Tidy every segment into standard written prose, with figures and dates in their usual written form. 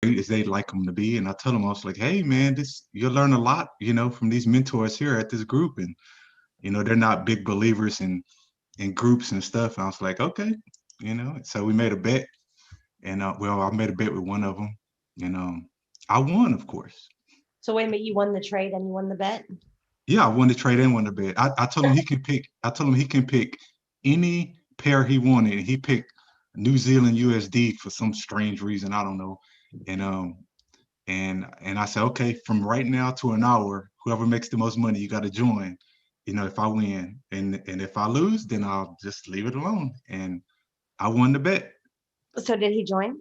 great as they like them to be. And I tell them, I was like, hey man, you'll learn a lot, from these mentors here at this group. And, they're not big believers in groups and stuff. And I was like, okay, so we made a bet. And well, I made a bet with one of them, and I won, of course. So wait a minute, you won the trade and you won the bet? Yeah, I won the trade and won the bet. I told him he can pick. I told him he can pick any pair he wanted. He picked New Zealand USD for some strange reason. I don't know. And and I said, okay, from right now to an hour, whoever makes the most money, you got to join. If I win, and if I lose, then I'll just leave it alone. And I won the bet. So did he join?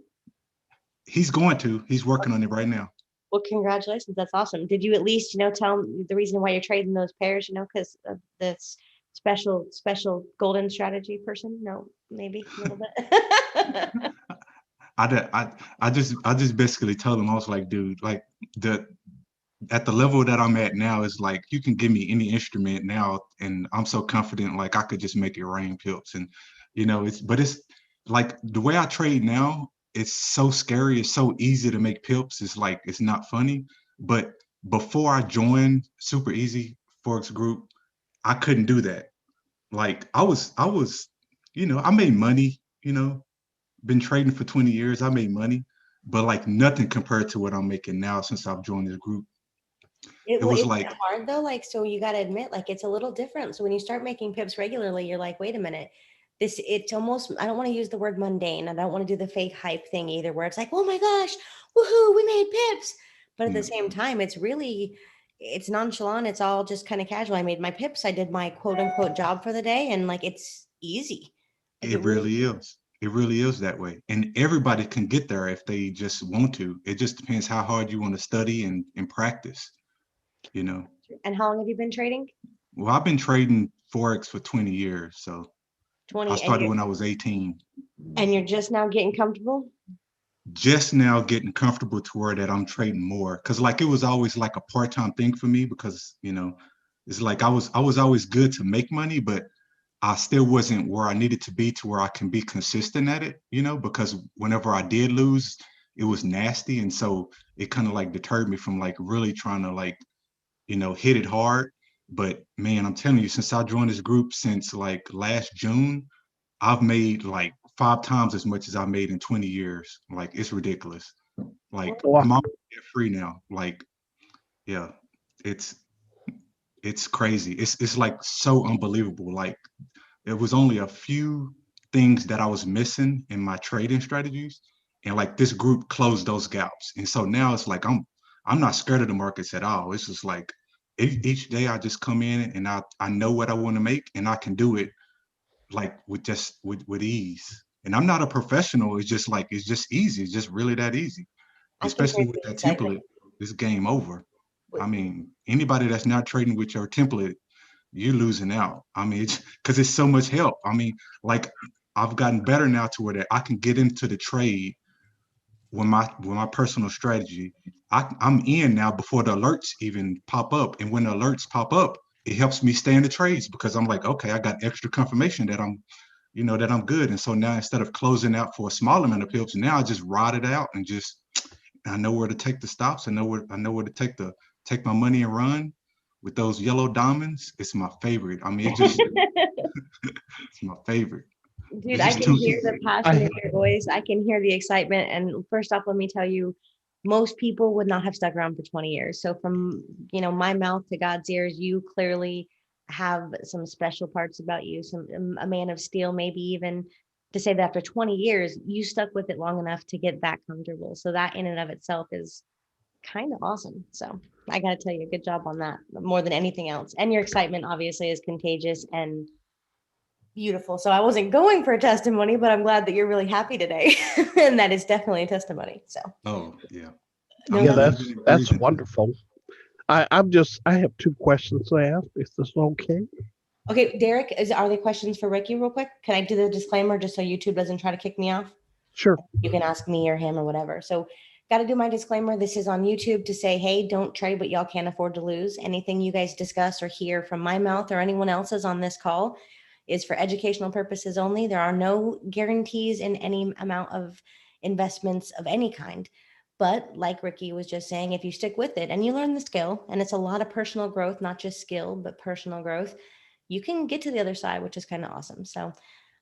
He's going to. He's working on it right now. Well, congratulations. That's awesome. Did you at least, tell him the reason why you're trading those pairs, because of this special golden strategy person? No, maybe a little bit. I just basically told him, I was like, dude, like the at the level that I'm at now, is like you can give me any instrument now, and I'm so confident, like I could just make it rain pips. And it's like the way I trade now, it's so scary. It's so easy to make pips. It's like it's not funny. But before I joined Super EZ Forex Group, I couldn't do that. Like I was, I made money, been trading for 20 years. I made money, but like nothing compared to what I'm making now since I've joined this group. It was It's like, hard though. Like, so you got to admit, like, it's a little different. So when you start making pips regularly, you're like, wait a minute, it's almost, I don't want to use the word mundane. I don't want to do the fake hype thing either, where it's like, oh my gosh, woohoo, we made pips. But at the same time, it's nonchalant. It's all just kind of casual. I made my pips. I did my quote unquote job for the day. And like, it's easy. Like it it really, really is. It really is that way. And everybody can get there if they just want to. It just depends how hard you want to study and practice, you know. and how long have you been trading? Well, I've been trading Forex for 20 years. So I 20, started when I was 18. and you're just now getting comfortable? Just now getting comfortable to where that I'm trading more. Cause like it was always like a part-time thing for me because, it's like I was always good to make money, but I still wasn't where I needed to be to where I can be consistent at it, because whenever I did lose, it was nasty. And so it kind of like deterred me from like really trying to like, hit it hard. But man, I'm telling you, since I joined this group since like last June, I've made like 5 times as much as I made in 20 years. Like it's ridiculous. Like Wow. I'm almost debt free now. Like, yeah, it's it's crazy. It's like so unbelievable. Like there was only a few things that I was missing in my trading strategies, and like this group closed those gaps. And so now it's like I'm not scared of the markets at all. It's just like each day I just come in and I know what I want to make, and I can do it like with ease. And I'm not a professional. It's just like it's just easy. It's just really that easy. I can Especially hear with the that excitement. template, it's game over. I mean, anybody that's not trading with your template, you're losing out. I mean, it's because it's so much help. I mean, like I've gotten better now to where that I can get into the trade with my personal strategy. I'm in now before the alerts even pop up, and when the alerts pop up, it helps me stay in the trades because I'm like, okay, I got extra confirmation that I'm good. And so now instead of closing out for a small amount of pips, now I just ride it out and just I know where to take the stops. I know where to take my money and run with those yellow diamonds. It's my favorite. I mean, it's my favorite. Dude, It's I just can too hear the easy. passion in your voice. I can hear the excitement. And first off, let me tell you, most people would not have stuck around for 20 years. So from, my mouth to God's ears, you clearly have some special parts about you, a man of steel, maybe even to say that after 20 years, you stuck with it long enough to get that comfortable. So that in and of itself is kind of awesome. So I got to tell you, good job on that more than anything else. And your excitement obviously is contagious and beautiful. So I wasn't going for a testimony, but I'm glad that you're really happy today. And that is definitely a testimony. So Oh yeah. no, I'm Yeah, no. even even that's encouraging. wonderful. I have two questions to ask. Is this okay? Okay, Derek, are there questions for Ricky real quick? Can I do the disclaimer just so YouTube doesn't try to kick me off? Sure. You can ask me or him or whatever. So got to do my disclaimer. This is on YouTube to say, hey, don't trade what y'all can't afford to lose. Anything you guys discuss or hear from my mouth or anyone else's on this call is for educational purposes only. There are no guarantees in any amount of investments of any kind. But like Ricky was just saying, if you stick with it and you learn the skill, and it's a lot of personal growth, not just skill, but personal growth, you can get to the other side, which is kind of awesome. So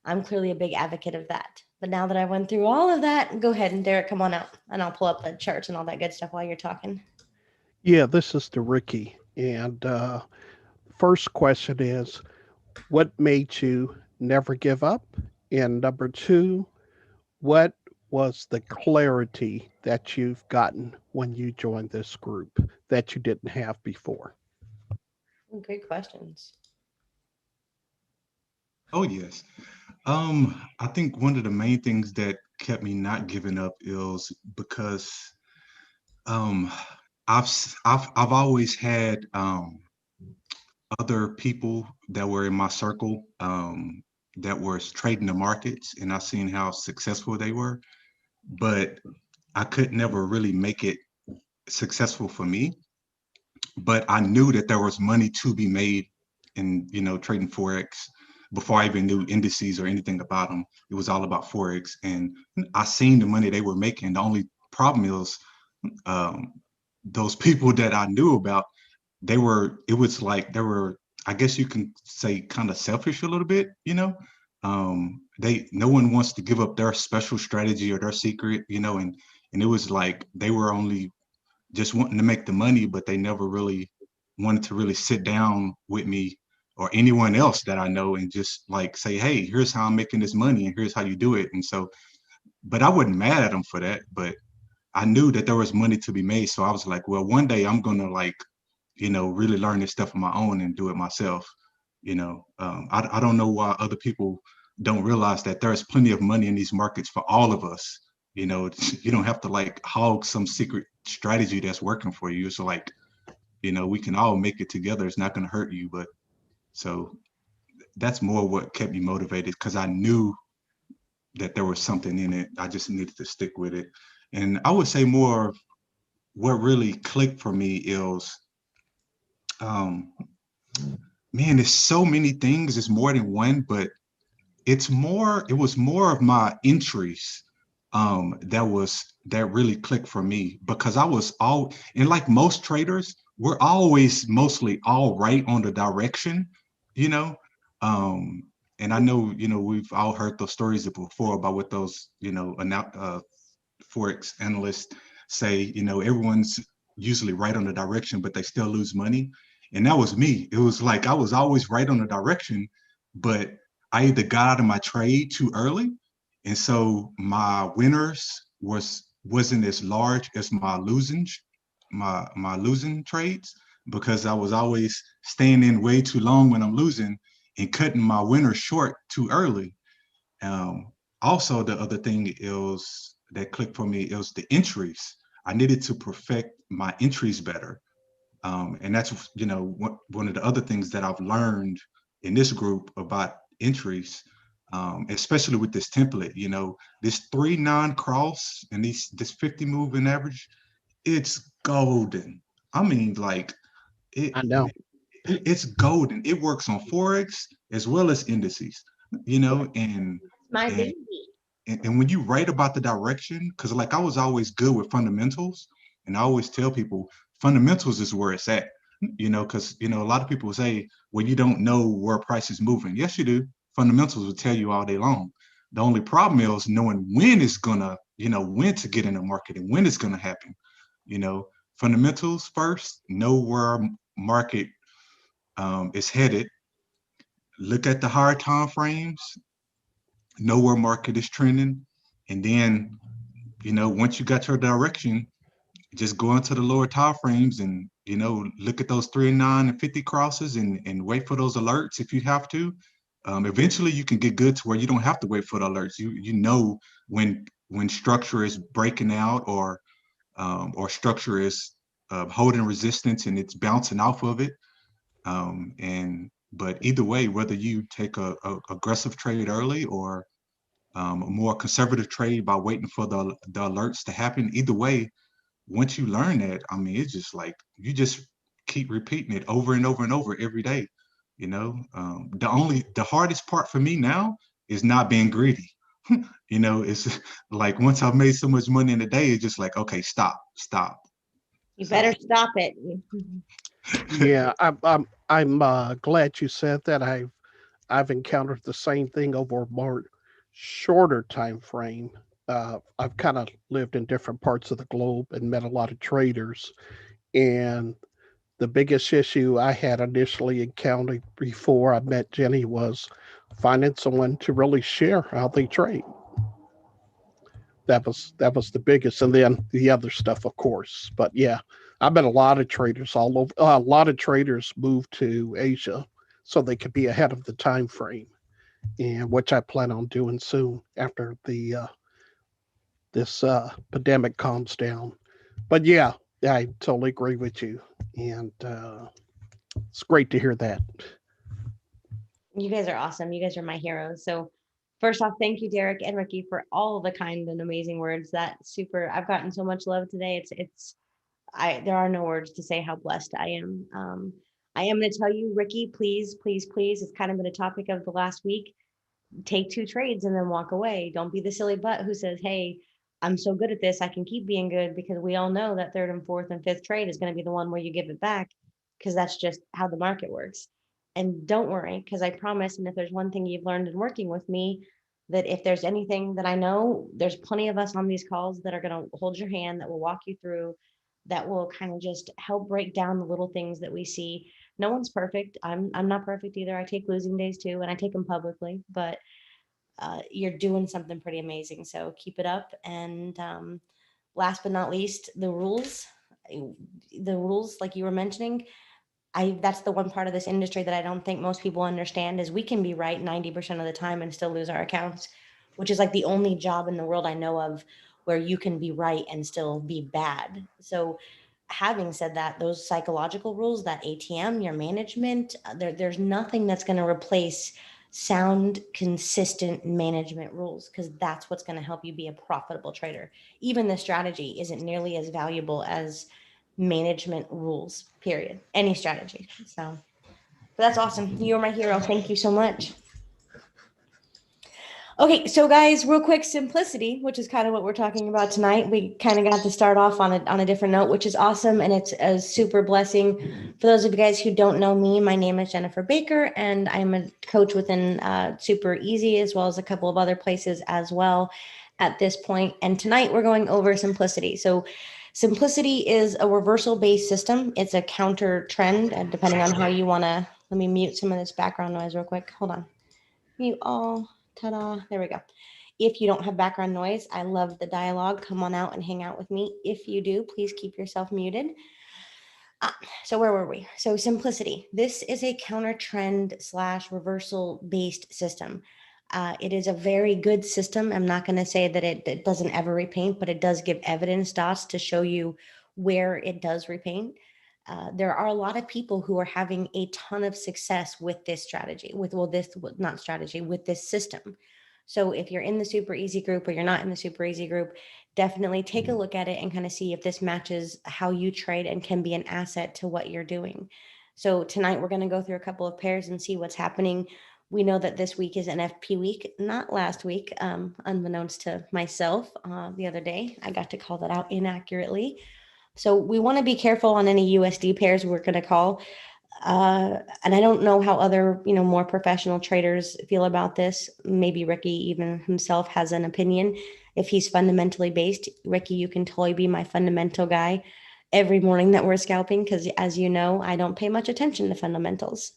I'm clearly a big advocate of that. But now that I went through all of that, go ahead and Derek, come on out and I'll pull up the charts and all that good stuff while you're talking. Yeah, this is the Ricky. And first question is, what made you never give up? And number two, what was the clarity that you've gotten when you joined this group that you didn't have before? Great questions. Oh yes. I think one of the main things that kept me not giving up is because um I've always had other people that were in my circle that were trading the markets, and I seen how successful they were, but I could never really make it successful for me. But I knew that there was money to be made in, trading forex before I even knew indices or anything about them. It was all about forex, and I seen the money they were making. The only problem is um, those people that I knew about, it was like they were, I guess you can say, kind of selfish a little bit, no one wants to give up their special strategy or their secret, and it was like they were only just wanting to make the money, but they never really wanted to really sit down with me or anyone else that I know and just like say, hey, here's how I'm making this money and here's how you do it. And so, but I wasn't mad at them for that, but I knew that there was money to be made. So I was like, well, one day I'm going to like, really learn this stuff on my own and do it myself. I don't know why other people don't realize that there's plenty of money in these markets for all of us. You don't have to like hog some secret strategy that's working for you. So like, we can all make it together. It's not going to hurt you. But so that's more what kept me motivated, because I knew that there was something in it. I just needed to stick with it. And I would say more of what really clicked for me is, um, man, there's so many things. It's more than one, but it was more of my entries that really clicked for me, because I was all, and like most traders, we're always mostly all right on the direction, you know. Um, and I know, we've all heard those stories before about what those, forex analysts say, everyone's usually right on the direction, but they still lose money. And that was me. It was like I was always right on the direction, but I either got out of my trade too early, and so my winners wasn't as large as my losing trades, because I was always staying in way too long when I'm losing and cutting my winners short too early. Um, Also, the other thing is that clicked for me is the entries. I needed to perfect my entries better, and that's one of the other things that I've learned in this group about entries, especially with this template. This 3-9 cross and this 50 moving average, it's golden. I mean, like it, I know. it's golden. It works on forex as well as indices, and My and baby. and when you write about the direction, because like I was always good with fundamentals, and I always tell people fundamentals is where it's at, because a lot of people say, well, you don't know where price is moving. Yes, you do. Fundamentals will tell you all day long. The only problem is knowing when it's gonna, when to get in the market and when it's gonna happen. You know, Fundamentals first, know where market is headed. Look at the higher time frames, know where market is trending, and then once you got your direction, just go into the lower time frames and look at those 3-9 and 50 crosses and wait for those alerts if you have to. Eventually, you can get good to where you don't have to wait for the alerts. You know when structure is breaking out, or structure is holding resistance and it's bouncing off of it. But either way, whether you take a aggressive trade early or a more conservative trade by waiting for the alerts to happen, either way, once you learn that, I mean, it's just like you just keep repeating it over and over and over every day. The hardest part for me now is not being greedy. You know, it's like once I've made so much money in a day, it's just like, okay, stop. You So better stop it. Yeah, I'm glad you said that. I've encountered the same thing over a more shorter time frame. I've kind of lived in different parts of the globe and met a lot of traders, and the biggest issue I had initially encountered before I met Jenny was finding someone to really share how they trade. That was the biggest, and then the other stuff, of course. But yeah, I met a lot of traders all over. A lot of traders moved to Asia so they could be ahead of the time frame, and which I plan on doing soon after the this pandemic calms down. But yeah, I totally agree with you, and it's great to hear that. You guys are awesome. You guys are my heroes. So first off, thank you, Derek and Ricky, for all the kind and amazing words. That super, I've gotten so much love today. There are no words to say how blessed I am. I am going to tell you, Ricky, please, please, please, it's kind of been a topic of the last week. Take 2 trades and then walk away. Don't be the silly butt who says, hey, I'm so good at this, I can keep being good, because we all know that third and fourth and fifth trade is going to be the one where you give it back, because that's just how the market works. And don't worry, because I promise, and if there's one thing you've learned in working with me, that if there's anything that I know, there's plenty of us on these calls that are going to hold your hand, that will walk you through, that will kind of just help break down the little things that we see. No one's perfect. I'm not perfect either. I take losing days too, and I take them publicly, but you're doing something pretty amazing. So keep it up. And last but not least, the rules, like you were mentioning, that's the one part of this industry that I don't think most people understand, is we can be right 90% of the time and still lose our accounts, which is like the only job in the world I know of where you can be right and still be bad. So having said that, those psychological rules, that ATM, your management, there's nothing that's going to replace sound, consistent management rules, because that's what's going to help you be a profitable trader. Even the strategy isn't nearly as valuable as management rules, period. Any strategy. So, but that's awesome. You're my hero. Thank you so much. Okay, so guys, real quick, simplicity, which is kind of what we're talking about tonight. We kind of got to start off on a different note, which is awesome, and it's a super blessing. For those of you guys who don't know me, my name is Jennifer Baker, and I'm a coach within Super EZ, as well as a couple of other places as well at this point. And tonight we're going over simplicity. So simplicity is a reversal based system. It's a counter trend, and depending on how you want to, let me mute some of this background noise real quick. Hold on. Mute all. Ta-da. There we go. If you don't have background noise, I love the dialogue. Come on out and hang out with me. If you do, please keep yourself muted. So where were we? So simplicity. This is a counter trend / reversal based system. It is a very good system. I'm not going to say that it doesn't ever repaint, but it does give evidence dots to show you where it does repaint. There are a lot of people who are having a ton of success with this strategy, not strategy, with this system. So if you're in the Super EZ group or you're not in the Super EZ group, definitely take a look at it and kind of see if this matches how you trade and can be an asset to what you're doing. So tonight we're going to go through a couple of pairs and see what's happening. We know that this week is NFP week, not last week, unbeknownst to myself. The other day, I got to call that out inaccurately. So we want to be careful on any USD pairs we're going to call. And I don't know how other, more professional traders feel about this. Maybe Ricky even himself has an opinion. If he's fundamentally based, Ricky, you can totally be my fundamental guy every morning that we're scalping, because as you know, I don't pay much attention to fundamentals.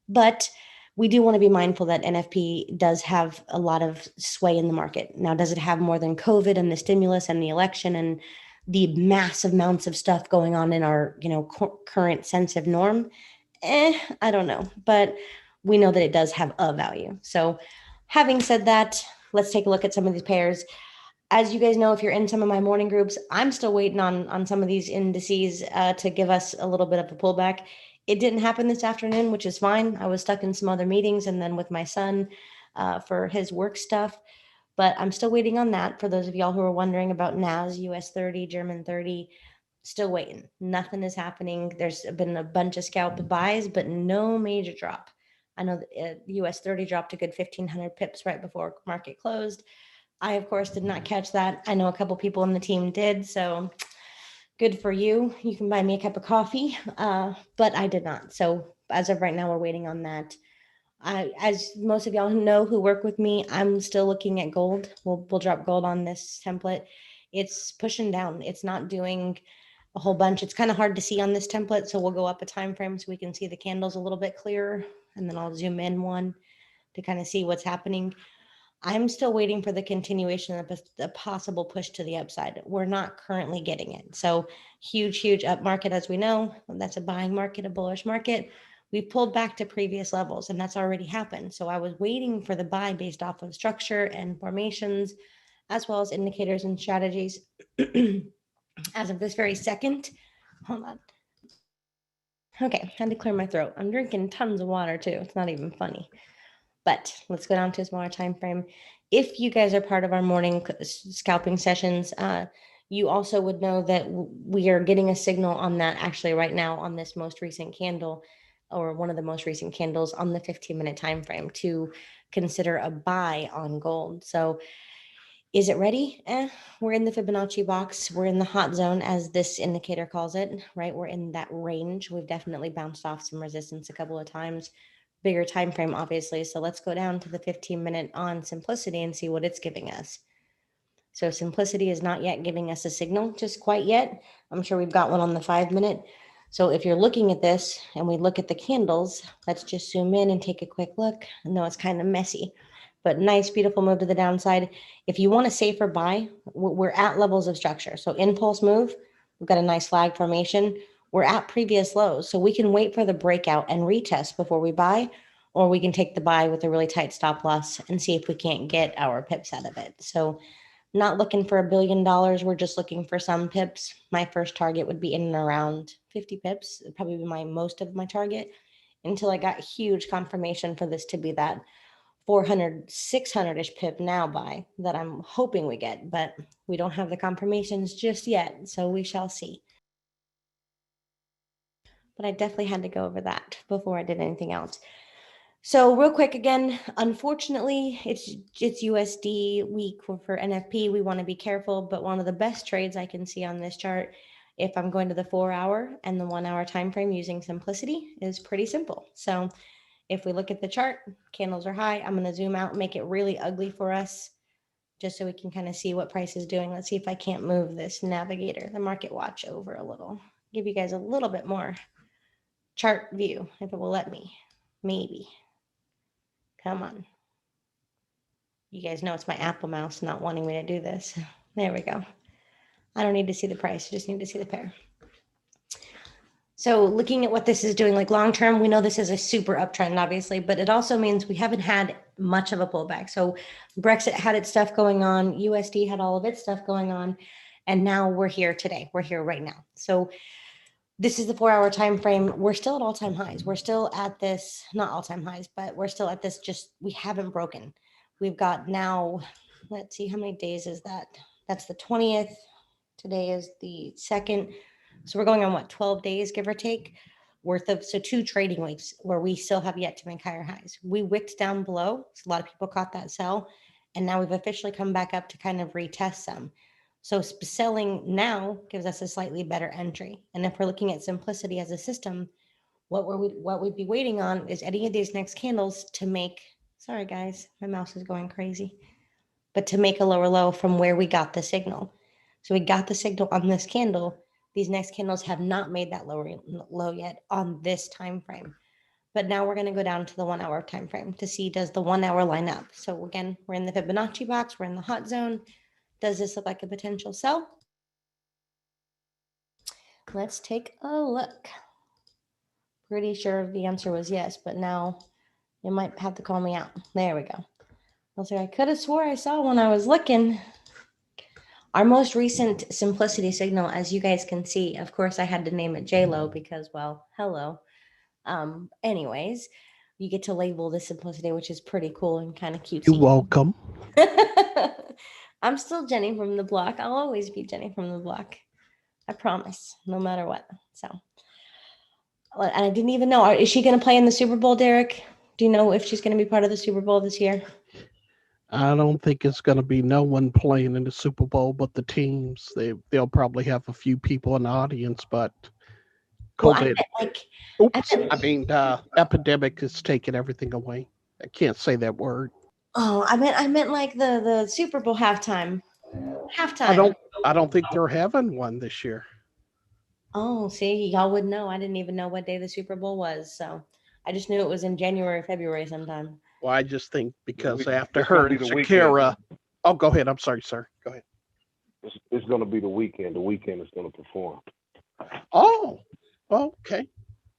But we do want to be mindful that NFP does have a lot of sway in the market. Now, does it have more than COVID and the stimulus and the election and the massive amounts of stuff going on in our, current sense of norm? I don't know, but we know that it does have a value. So having said that, let's take a look at some of these pairs. As you guys know, if you're in some of my morning groups, I'm still waiting on some of these indices to give us a little bit of a pullback. It didn't happen this afternoon, which is fine. I was stuck in some other meetings and then with my son for his work stuff. But I'm still waiting on that. For those of y'all who are wondering about NAS, US 30, German 30, still waiting. Nothing is happening. There's been a bunch of scalp buys, but no major drop. I know the US 30 dropped a good 1,500 pips right before market closed. I, of course, did not catch that. I know a couple people on the team did, so good for you. You can buy me a cup of coffee, but I did not. So as of right now, we're waiting on that. As most of y'all know who work with me, I'm still looking at gold. We'll drop gold on this template. It's pushing down. It's not doing a whole bunch. It's kind of hard to see on this template, so we'll go up a time frame so we can see the candles a little bit clearer, and then I'll zoom in one to kind of see what's happening. I'm still waiting for the continuation of the possible push to the upside. We're not currently getting it. So huge up market, as we know, that's a buying market, a bullish market. We pulled back to previous levels, and that's already happened. So I was waiting for the buy based off of structure and formations, as well as indicators and strategies. As of this very second, hold on. Okay, had to clear my throat. I'm drinking tons of water too. It's not even funny. But let's go down to a smaller time frame. If you guys are part of our morning scalping sessions, you also would know that we are getting a signal on that actually right now on this most recent candle, or one of the most recent candles on the 15-minute time frame, to consider a buy on gold. So is it ready? We're in the Fibonacci box. We're in the hot zone, as this indicator calls it, right? We're in that range. We've definitely bounced off some resistance a couple of times. Bigger time frame, obviously. So let's go down to the 15-minute on Simplicity and see what it's giving us. So Simplicity is not yet giving us a signal, just quite yet. I'm sure we've got one on the 5-minute. So if you're looking at this and we look at the candles, let's just zoom in and take a quick look. I know it's kind of messy, but nice, beautiful move to the downside. If you want a safer buy, we're at levels of structure. So impulse move, we've got a nice flag formation. We're at previous lows, so we can wait for the breakout and retest before we buy, or we can take the buy with a really tight stop loss and see if we can't get our pips out of it. So not looking for $1 billion. We're just looking for some pips. My first target would be in and around 50 pips. It'd probably be most of my target, until I got huge confirmation for this to be that 400, 600-ish pip now buy that I'm hoping we get, but we don't have the confirmations just yet, so we shall see. But I definitely had to go over that before I did anything else. So real quick again, unfortunately, it's USD week for NFP. We want to be careful, but one of the best trades I can see on this chart, if I'm going to the 4-hour and the 1-hour time frame using Simplicity, is pretty simple. So if we look at the chart, candles are high. I'm going to zoom out, make it really ugly for us, just so we can kind of see what price is doing. Let's see if I can't move this navigator, the market watch, over a little. Give you guys a little bit more chart view, if it will let me. Maybe. Come on. You guys know it's my Apple mouse not wanting me to do this. There we go. I don't need to see the price. I just need to see the pair. So looking at what this is doing, like long term, we know this is a super uptrend, obviously, but it also means we haven't had much of a pullback. So Brexit had its stuff going on, USD had all of its stuff going on, and now we're here today. We're here right now. So this is the 4-hour time frame. We're still at all-time highs. We're still at this, not all-time highs, but we're still at this, just we haven't broken. We've got now, let's see, how many days is that? That's the 20th. Today is the 2nd. So we're going on what, 12 days, give or take, worth of, so 2 trading weeks where we still have yet to make higher highs. We wicked down below. So a lot of people caught that sell, and now we've officially come back up to kind of retest some. So selling now gives us a slightly better entry. And if we're looking at Simplicity as a system, what we'd be waiting on is any of these next candles to make, sorry guys, my mouse is going crazy, but to make a lower low from where we got the signal. So we got the signal on this candle. These next candles have not made that lower low yet on this time frame. But now we're going to go down to the 1-hour time frame to see, does the 1-hour line up? So again, we're in the Fibonacci box, we're in the hot zone. Does this look like a potential sell? Let's take a look. Pretty sure the answer was yes, but now you might have to call me out. There we go. I was like, I could have swore I saw when I was looking. Our most recent Simplicity signal, as you guys can see, of course, I had to name it J-Lo because, well, hello. Anyways, you get to label the Simplicity, which is pretty cool and kind of cute. You're welcome. I'm still Jenny from the block. I'll always be Jenny from the block. I promise, no matter what. So, and I didn't even know, is she going to play in the Super Bowl, Derek? Do you know if she's going to be part of the Super Bowl this year? I don't think it's going to be no one playing in the Super Bowl but the teams. They'll probably have a few people in the audience, but Well, I COVID. meant like, Oops. I mean, the epidemic is taking everything away. I can't say that word. I meant like the Super Bowl halftime. I Halftime. don't. I don't think they're having one this year. Oh, see, y'all would know. I didn't even know what day the Super Bowl was, so I just knew it was in January, February sometime. Well, I just think because after It's gonna her be and the weekend. Shakira. Oh, go ahead. I'm sorry, sir. Go ahead. It's gonna be the weekend. The weekend is gonna perform. Oh, okay.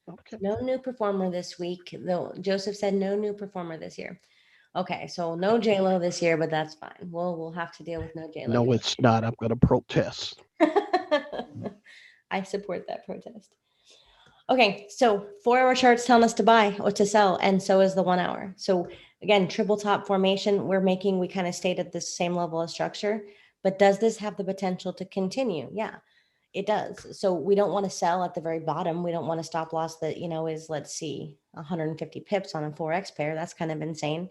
Okay. No new performer this week, though. Joseph said no new performer this year. Okay, so no J Lo this year, but that's fine. We'll have to deal with no J Lo. No, it's not. I'm going to protest. I support that protest. Okay, so 4-hour charts telling us to buy or to sell, and so is the 1 hour. So again, triple top formation, we kind of stayed at the same level of structure, but does this have the potential to continue? Yeah, it does. So we don't want to sell at the very bottom. We don't want a stop loss that, is, let's see, 150 pips on a 4X pair. That's kind of insane.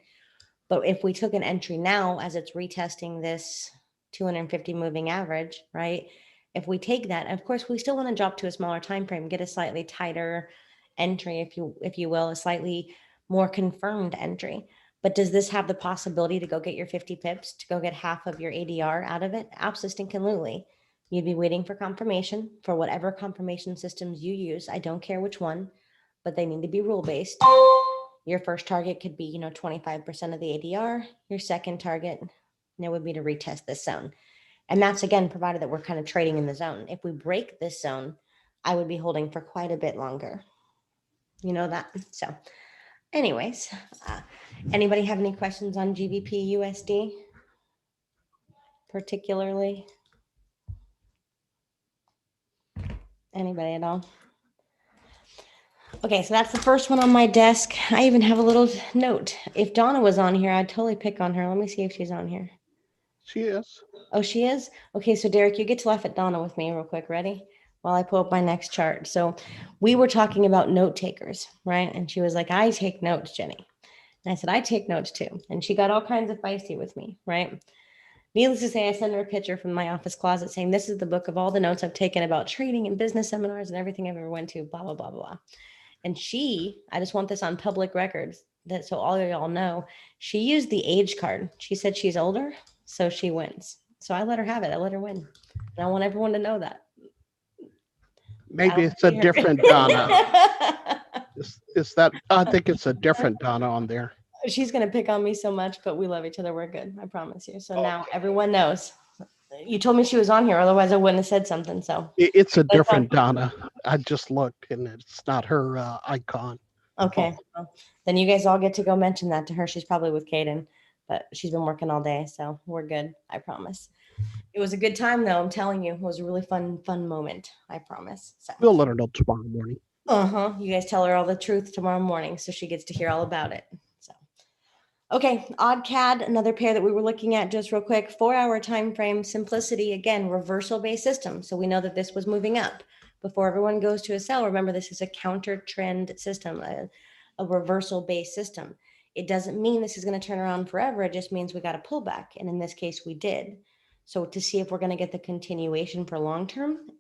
But if we took an entry now as it's retesting this 250 moving average, right? If we take that, of course, we still want to drop to a smaller time frame, get a slightly tighter entry, if you will, a slightly more confirmed entry. But does this have the possibility to go get your 50 pips, to go get half of your ADR out of it? Absolutely. You'd be waiting for confirmation for whatever confirmation systems you use. I don't care which one, but they need to be rule-based. Your first target could be, 25% of the ADR. Your second target, would be to retest this zone. And that's, again, provided that we're kind of trading in the zone. If we break this zone, I would be holding for quite a bit longer. You know that? So anyways, anybody have any questions on GBP USD particularly? Anybody at all? Okay, so that's the first one on my desk. I even have a little note. If Donna was on here, I'd totally pick on her. Let me see if she's on here. She is. Oh, she is? Okay, so Derek, you get to laugh at Donna with me real quick. Ready? While I pull up my next chart. So we were talking about note takers, right? And she was like, I take notes, Jenny. And I said, I take notes too. And she got all kinds of feisty with me, right? Needless to say, I sent her a picture from my office closet saying, this is the book of all the notes I've taken about trading and business seminars and everything I've ever went to, blah, blah, blah, blah. And I just want this on public records so all of y'all know, she used the age card. She said she's older, so she wins. So I let her have it. I let her win. And I want everyone to know that. Maybe it's a different Donna. Is that? I think it's a different Donna on there. She's going to pick on me so much, but we love each other. We're good. I promise you. So now everyone knows. You told me she was on here. Otherwise, I wouldn't have said something. So it's a different Donna. I just looked and it's not her icon. Okay. Well, then you guys all get to go mention that to her. She's probably with Kaden, but she's been working all day. So we're good. I promise. It was a good time, though. I'm telling you, it was a really fun moment. I promise. So we'll let her know tomorrow morning. You guys tell her all the truth tomorrow morning, so she gets to hear all about it. So, okay, odd CAD, another pair that we were looking at just real quick. 4-hour time frame, simplicity, again, reversal based system. So we know that this was moving up. Before everyone goes to a sell, remember this is a counter trend system, a reversal based system. It doesn't mean this is going to turn around forever. It just means we got a pullback, and in this case, we did. So to see if we're going to get the continuation for long term,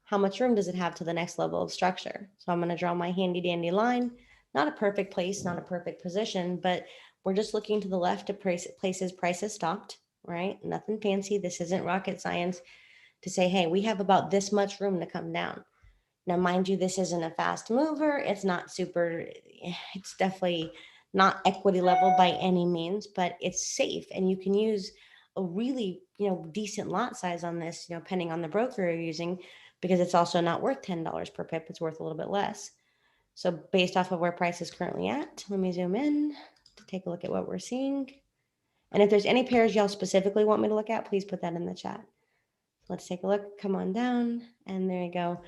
how much room does it have to the next level of structure? So I'm going to draw my handy dandy line. Not a perfect place, not a perfect position, but we're just looking to the left to places prices stopped, right? Nothing fancy. This isn't rocket science to say, hey, we have about this much room to come down. Now, mind you, this isn't a fast mover. It's not super, it's definitely not equity level by any means, but it's safe. And you can use a really, decent lot size on this, depending on the broker you're using, because it's also not worth $10 per pip. It's worth a little bit less. So based off of where price is currently at, let me zoom in to take a look at what we're seeing. And if there's any pairs y'all specifically want me to look at, please put that in the chat. Let's take a look. Come on down. And there you go.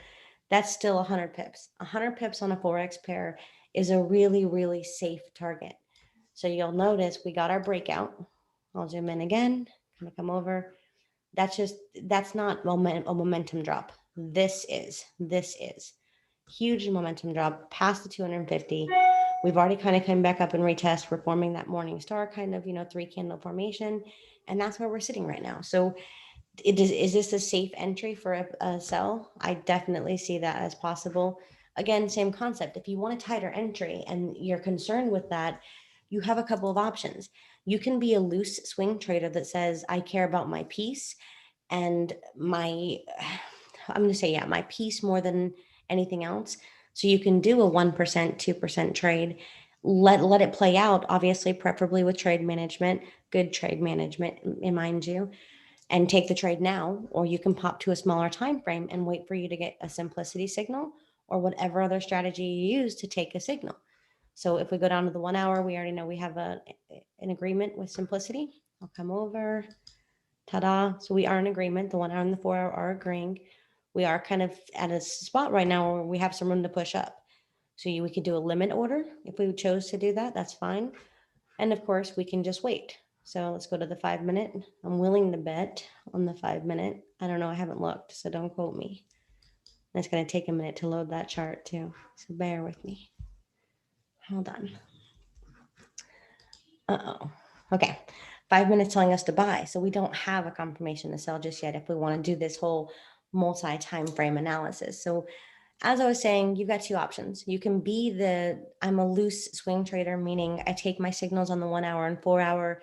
That's still 100 pips. 100 pips on a Forex pair is a really, really safe target. So you'll notice we got our breakout. I'll zoom in again. I'm gonna come over. That's not a momentum drop. This is huge momentum drop past the 250. We've already kind of come back up and retest. We're forming that morning star kind of, 3 candle formation. And that's where we're sitting right now. So is this a safe entry for a sell? I definitely see that as possible. Again, same concept. If you want a tighter entry and you're concerned with that, you have a couple of options. You can be a loose swing trader that says, I care about my piece and my, I'm going to say, yeah, my piece more than anything else. So you can do a 1%, 2% trade. Let it play out, obviously, preferably with trade management, good trade management, mind you, and take the trade now, or you can pop to a smaller time frame and wait for you to get a simplicity signal or whatever other strategy you use to take a signal. So if we go down to the 1 hour, we already know we have an agreement with simplicity. I'll come over. Ta-da. So we are in agreement. The 1 hour and the 4 hour are agreeing. We are kind of at a spot right now where we have some room to push up. So we could do a limit order if we chose to do that. That's fine. And of course, we can just wait. So let's go to the 5 minute. I'm willing to bet on the 5 minute. I don't know. I haven't looked, so don't quote me. And it's going to take a minute to load that chart too. So bear with me. Hold on. Uh-oh. Okay. 5 minutes telling us to buy. So we don't have a confirmation to sell just yet if we want to do this whole multi-time frame analysis. So as I was saying, you've got two options. You can be I'm a loose swing trader, meaning I take my signals on the 1 hour and 4 hour.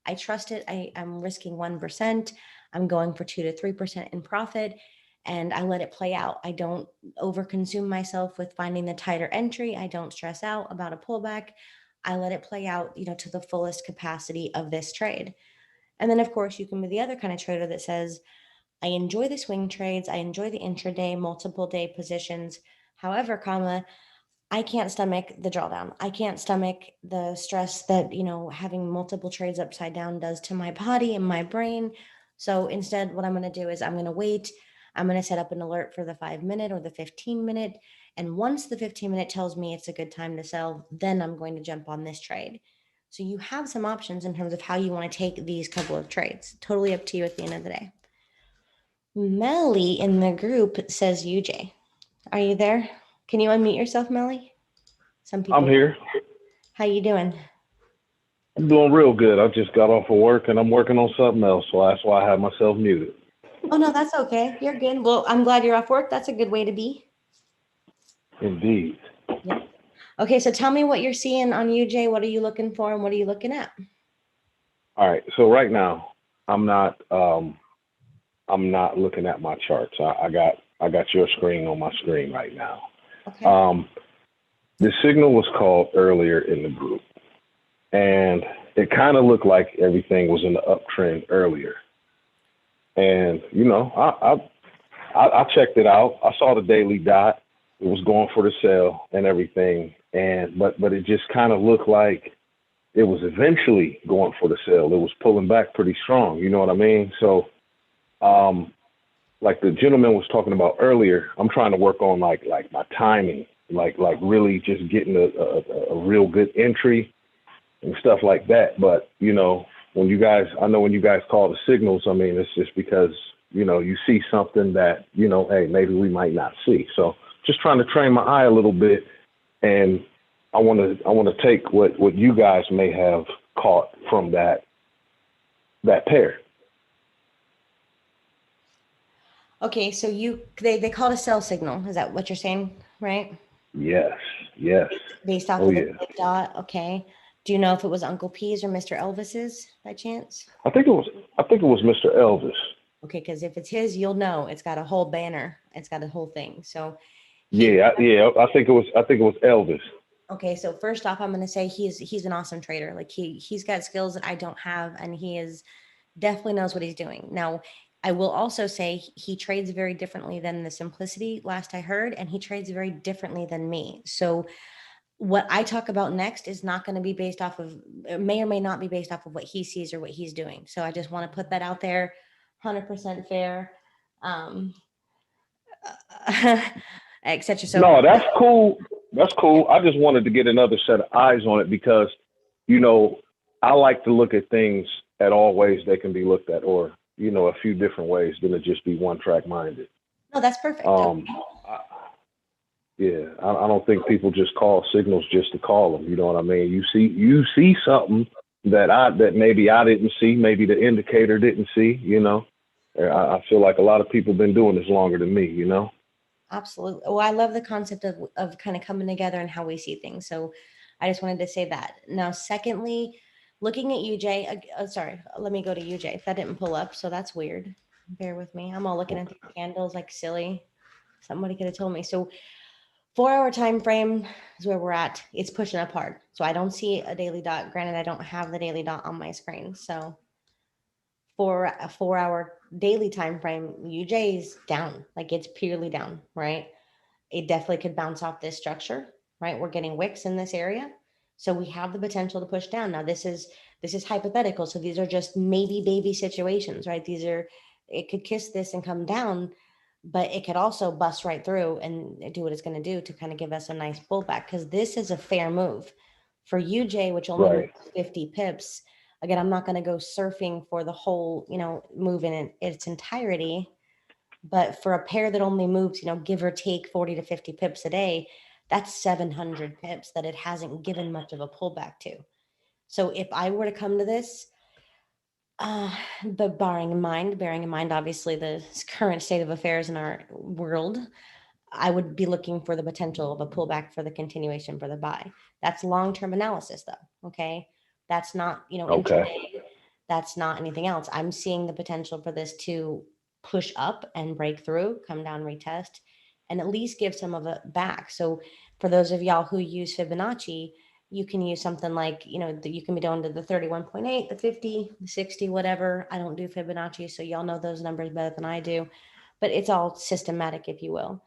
I trust it. I'm risking 1%. I'm going for 2 to 3% in profit, and I let it play out. I don't overconsume myself with finding the tighter entry. I don't stress out about a pullback. I let it play out, to the fullest capacity of this trade. And then, of course, you can be the other kind of trader that says, I enjoy the swing trades. I enjoy the intraday, multiple day positions. However, I can't stomach the drawdown. I can't stomach the stress that, having multiple trades upside down does to my body and my brain. So instead, what I'm going to do is I'm going to wait. I'm going to set up an alert for the 5 minute or the 15 minute. And once the 15 minute tells me it's a good time to sell, then I'm going to jump on this trade. So you have some options in terms of how you want to take these couple of trades. Totally up to you at the end of the day. Melly in the group says UJ. Are you there? Can you unmute yourself, Melly? Some people. I'm here. How you doing? I'm doing real good. I just got off of work and I'm working on something else, so that's why I have myself muted. Oh, no, that's okay. You're good. Well, I'm glad you're off work. That's a good way to be. Indeed. Yeah. Okay, so tell me what you're seeing on UJ. What are you looking for and what are you looking at? All right. So right now, I'm not looking at my charts. I got your screen on my screen right now. Okay. The signal was called earlier in the group, and it kind of looked like everything was in the uptrend earlier. And I checked it out. I saw the daily dot. It was going for the sell and everything, but it just kind of looked like it was eventually going for the sell. It was pulling back pretty strong. You know what I mean? So, like the gentleman was talking about earlier, I'm trying to work on like my timing, like really just getting a real good entry and stuff like that. But when you guys call the signals, I mean, it's just because you see something that hey, maybe we might not see. So just trying to train my eye a little bit, and I want to take what you guys may have caught from that pair. Okay, so they called a sell signal. Is that what you're saying, right? Yes. Based off of the dot. Okay. Do you know if it was Uncle P's or Mr. Elvis's by chance? I think it was Mr. Elvis. Okay, because if it's his, you'll know. It's got a whole banner. It's got a whole thing. So I think it was Elvis. Okay, so first off, I'm going to say he's an awesome trader. Like he's got skills that I don't have, and he is definitely knows what he's doing. Now, I will also say he trades very differently than the simplicity last I heard, and he trades very differently than me. So what I talk about next is not going to be based off of, may or may not be based off of what he sees or what he's doing. So I just want to put that out there, 100% fair, etc. So no, that's cool. That's cool. I just wanted to get another set of eyes on it because, I like to look at things at all ways they can be looked at, or a few different ways than to just be one track minded. No, that's perfect. Yeah, I don't think people just call signals just to call them. You know what I mean? You see something that maybe I didn't see, maybe the indicator didn't see. You know, I feel like a lot of people been doing this longer than me. You know. Absolutely. Well, I love the concept of kind of coming together and how we see things. So I just wanted to say that. Now, secondly, looking at you, Jay, sorry, let me go to you, Jay. That didn't pull up, so that's weird. Bear with me. I'm all looking at the candles like silly. Somebody could have told me. So 4-hour time frame is where we're at. It's pushing up hard. So I don't see a daily dot. Granted, I don't have the daily dot on my screen. So for a 4-hour daily time frame, UJ's down. Like it's purely down, right? It definitely could bounce off this structure, right? We're getting wicks in this area. So we have the potential to push down. Now this is hypothetical. So these are just maybe baby situations, right? It could kiss this and come down, but it could also bust right through and do what it's going to do to kind of give us a nice pullback, because this is a fair move for UJ, which only Right. moves 50 pips. Again, I'm not going to go surfing for the whole, move in its entirety. But for a pair that only moves, give or take 40 to 50 pips a day, that's 700 pips that it hasn't given much of a pullback to. So if I were to come to this, but bearing in mind, obviously the current state of affairs in our world, I would be looking for the potential of a pullback for the continuation for the buy. That's long-term analysis though. Okay. That's not, Okay. intraday. That's not anything else. I'm seeing the potential for this to push up and break through, come down, retest, and at least give some of it back. So for those of y'all who use Fibonacci, you can use something like, you can be down to the 31.8, the 50, the 60, whatever. I don't do Fibonacci, so y'all know those numbers better than I do, but it's all systematic, if you will.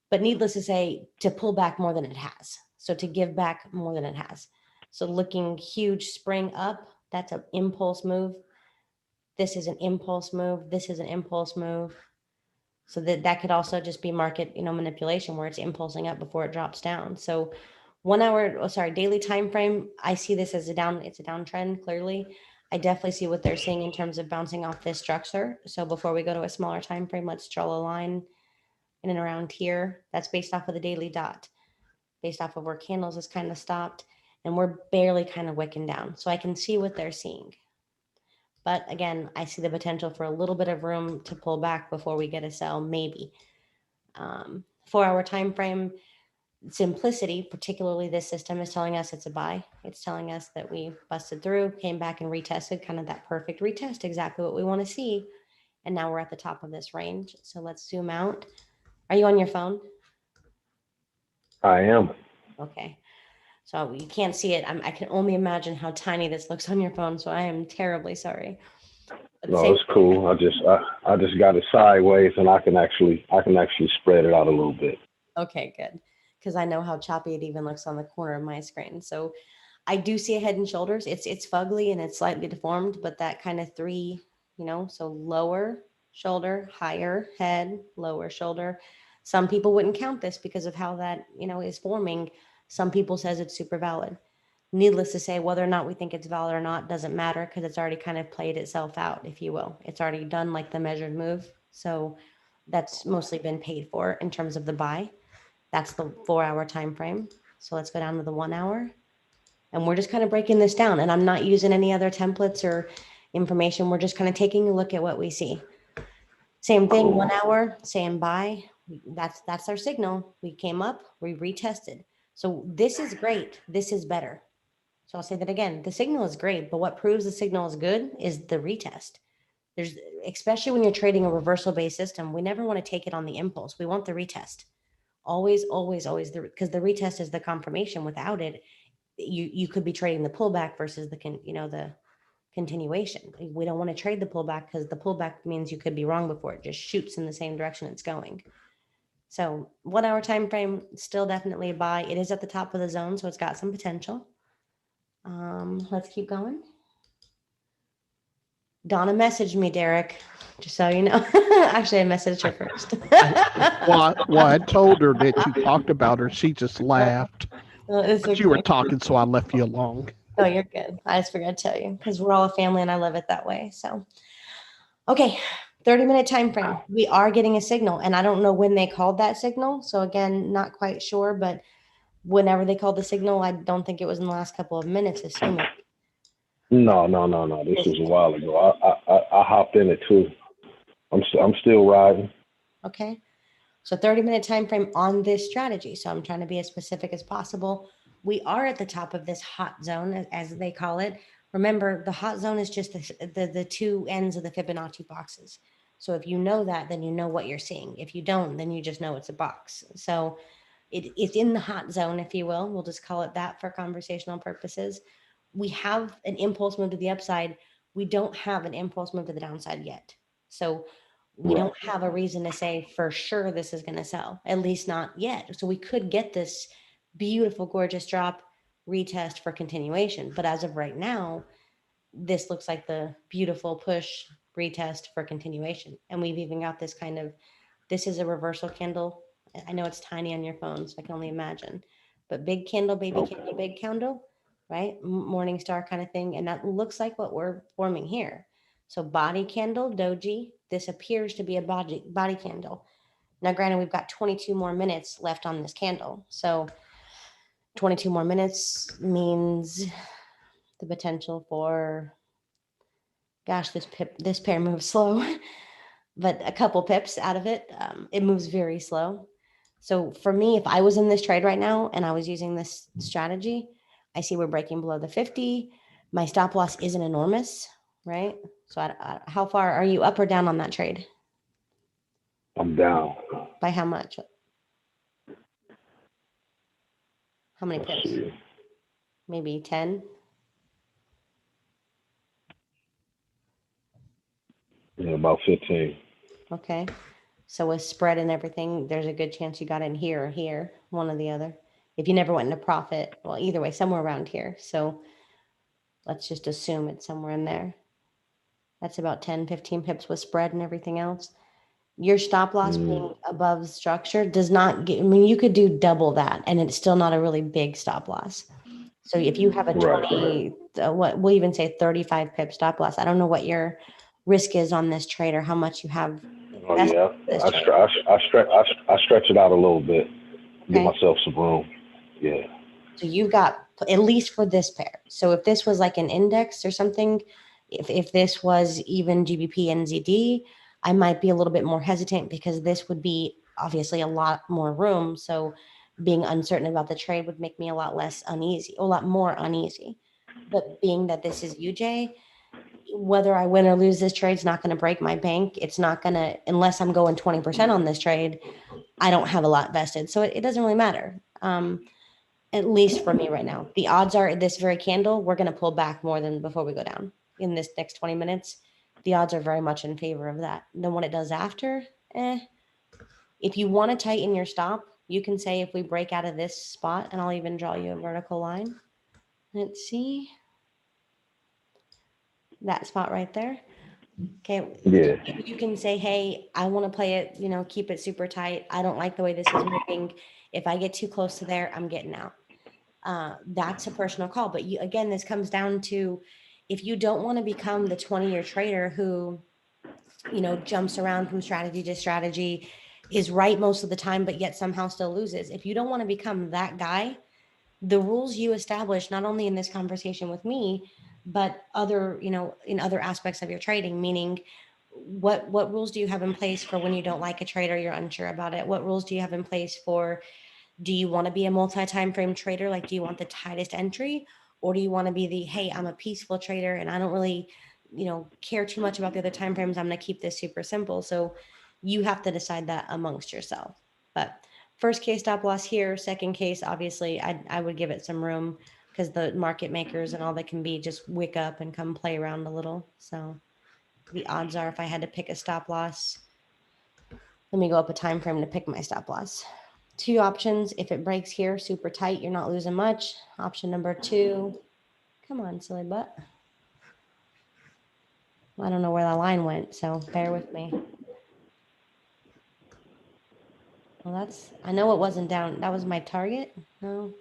But needless to say, to pull back more than it has. So to give back more than it has. So looking huge spring up, that's an impulse move. This is an impulse move. This is an impulse move. So that could also just be market, manipulation where it's impulsing up before it drops down. So daily time frame, I see this as it's a downtrend, clearly. I definitely see what they're seeing in terms of bouncing off this structure. So before we go to a smaller time frame, let's draw a line in and around here. That's based off of the daily dot, based off of where candles is kind of stopped, and we're barely kind of wicking down. So I can see what they're seeing. But again, I see the potential for a little bit of room to pull back before we get a sell, maybe. 4-hour time frame, simplicity, particularly this system, is telling us it's a buy. It's telling us that we busted through, came back and retested, kind of that perfect retest, exactly what we want to see. And now we're at the top of this range. So let's zoom out. Are you on your phone? I am. Okay. So you can't see it. I can only imagine how tiny this looks on your phone. So I am terribly sorry. No, it's cool. I just got it sideways, and I can actually spread it out a little bit. Okay, good. Because I know how choppy it even looks on the corner of my screen. So I do see a head and shoulders. It's fugly and it's slightly deformed, but that kind of three, so lower shoulder, higher head, lower shoulder. Some people wouldn't count this because of how that, is forming. Some people says it's super valid. Needless to say, whether or not we think it's valid or not doesn't matter, because it's already kind of played itself out, if you will. It's already done like the measured move. So that's mostly been paid for in terms of the buy. That's the 4-hour time frame. So let's go down to the 1 hour. And we're just kind of breaking this down. And I'm not using any other templates or information. We're just kind of taking a look at what we see. Same thing, 1 hour, same buy. That's our signal. We came up, we retested. So this is great. This is better. So I'll say that again. The signal is great, but what proves the signal is good is the retest. Especially when you're trading a reversal based system, we never want to take it on the impulse. We want the retest. Always, because the retest is the confirmation. Without it, you could be trading the pullback versus the continuation. We don't want to trade the pullback, because the pullback means you could be wrong before it just shoots in the same direction it's going. So 1 hour time frame, still definitely a buy. It is at the top of the zone, so it's got some potential. Let's keep going. Donna messaged me, Derek, just so you know. Actually, I messaged her first. I told her that you talked about her. She just laughed. But you were talking, so I left you alone. Oh, you're good. I just forgot to tell you, because we're all a family and I love it that way. So, okay, 30-minute time frame. We are getting a signal, and I don't know when they called that signal. So again, not quite sure, but whenever they called the signal, I don't think it was in the last couple of minutes, assuming. No. This was a while ago. I hopped in it too. I'm still riding. Okay. So 30-minute time frame on this strategy. So I'm trying to be as specific as possible. We are at the top of this hot zone, as they call it. Remember, the hot zone is just the two ends of the Fibonacci boxes. So if you know that, then you know what you're seeing. If you don't, then you just know it's a box. So it's in the hot zone, if you will. We'll just call it that for conversational purposes. We have an impulse move to the upside. We don't have an impulse move to the downside yet. So we don't have a reason to say for sure this is going to sell, at least not yet. So we could get this beautiful, gorgeous drop retest for continuation. But as of right now, this looks like the beautiful push retest for continuation. And we've even got this kind of, this is a reversal candle. I know it's tiny on your phone, so I can only imagine. But big candle, baby candle, big candle, right? Morning star kind of thing. And that looks like what we're forming here. So body candle, doji. This appears to be a body candle. Now, granted, we've got 22 more minutes left on this candle. So 22 more minutes means the potential for, gosh, this pair moves slow, but a couple pips out of it. It moves very slow. So for me, if I was in this trade right now and I was using this strategy, I see we're breaking below the 50. My stop loss isn't enormous, right? So how far are you up or down on that trade? I'm down. By how much? How many Let's pips? see. Maybe 10? Yeah, about 15. Okay. So with spread and everything, there's a good chance you got in here or here, one or the other. If you never went into profit, well, either way, somewhere around here. So let's just assume it's somewhere in there. That's about 10, 15 pips with spread and everything else. Your stop loss being above structure does not get, I mean, you could do double that and it's still not a really big stop loss. So if you have a 20, what we'll even say 35 pip stop loss, I don't know what your risk is on this trade or how much you have. Oh yeah, I stretch it out a little bit, give myself some room. Yeah. So you've got at least for this pair. So if this was like an index or something, if this was even GBP and ZD, I might be a little bit more hesitant because this would be obviously a lot more room. So being uncertain about the trade would make me a lot less uneasy, a lot more uneasy. But being that this is UJ, whether I win or lose this trade is not going to break my bank. It's not going to, unless I'm going 20% on this trade, I don't have a lot vested. So it doesn't really matter. At least for me right now. The odds are this very candle, we're going to pull back more than before we go down in this next 20 minutes. The odds are very much in favor of that. Then what it does after, if you want to tighten your stop, you can say if we break out of this spot, and I'll even draw you a vertical line. Let's see. That spot right there. Okay. Yeah. You can say, hey, I want to play it, keep it super tight. I don't like the way this is moving. If I get too close to there, I'm getting out. That's a personal call. But again, this comes down to if you don't want to become the 20-year trader who, jumps around from strategy to strategy, is right most of the time, but yet somehow still loses. If you don't want to become that guy, the rules you establish, not only in this conversation with me, but other, in other aspects of your trading, meaning what rules do you have in place for when you don't like a trade or you're unsure about it? What rules do you have in place for, do you want to be a multi-time frame trader? Like, do you want the tightest entry, or do you want to be the, hey, I'm a peaceful trader and I don't really, care too much about the other time frames. I'm going to keep this super simple. So you have to decide that amongst yourself. But first case stop loss here. Second case, obviously, I would give it some room because the market makers and all that can be just wick up and come play around a little. So the odds are, if I had to pick a stop loss, let me go up a time frame to pick my stop loss. Two options. If it breaks here, super tight, you're not losing much. Option number 2, come on, silly butt. I don't know where that line went, so bear with me. Well, I know it wasn't down. That was my target. No,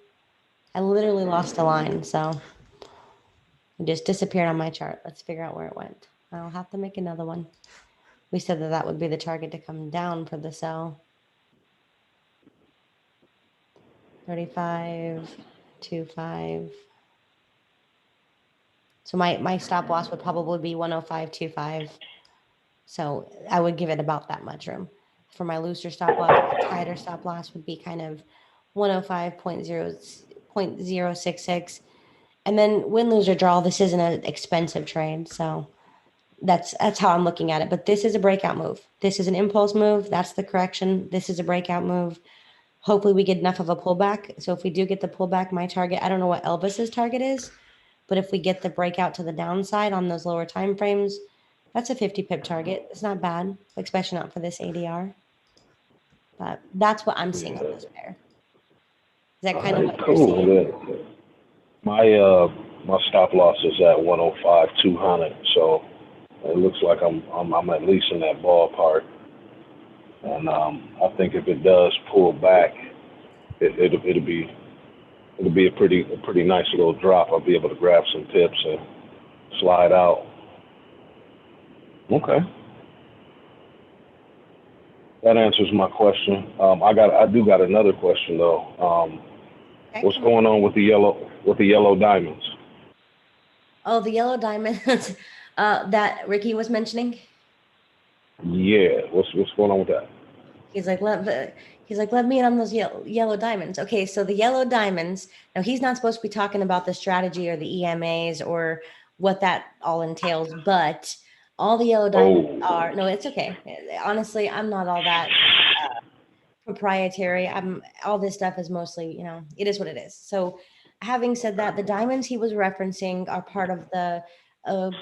I literally lost a line, so it just disappeared on my chart. Let's figure out where it went. I'll have to make another one. We said that that would be the target to come down for the sell. 35.25. So my stop loss would probably be 105.25. So I would give it about that much room. For my looser stop loss, tighter stop loss would be kind of 105.066. And then win, lose, or draw, this isn't an expensive trade. So that's how I'm looking at it. But this is a breakout move. This is an impulse move. That's the correction. This is a breakout move. Hopefully we get enough of a pullback. So if we do get the pullback, my target, I don't know what Elvis's target is, but if we get the breakout to the downside on those lower time frames, that's a 50 pip target. It's not bad, especially not for this ADR. But that's what I'm seeing on this pair. Is that kind of what you're seeing? Cool. My stop loss is at 105.200, so it looks like I'm at least in that ballpark. And I think if it does pull back, it'll be a pretty nice little drop. I'll be able to grab some pips and slide out. Okay. That answers my question. I do got another question though. What's going on with the yellow diamonds? Oh, the yellow diamonds that Ricky was mentioning. Yeah, what's going on with that? He's like, let me in on those yellow diamonds. Okay, so the yellow diamonds. Now he's not supposed to be talking about the strategy or the EMAs or what that all entails, but all the yellow diamonds are. No, it's okay. Honestly, I'm not all that proprietary. All this stuff is mostly, it is what it is. So having said that, the diamonds he was referencing are part of the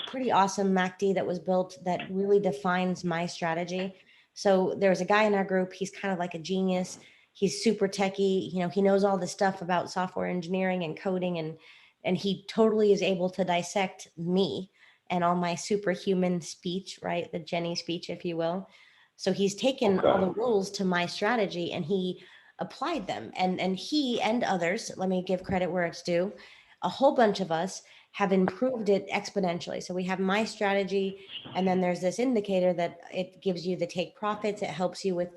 pretty awesome MACD that was built that really defines my strategy. So there's a guy in our group, he's kind of like a genius. He's super techie, he knows all the stuff about software engineering and coding, and he totally is able to dissect me and all my superhuman speech, right? The Jenny speech, if you will. So he's taken all the rules to my strategy and he applied them. And he and others, let me give credit where it's due, a whole bunch of us have improved it exponentially. So we have my strategy, and then there's this indicator that it gives you the take profits. It helps you with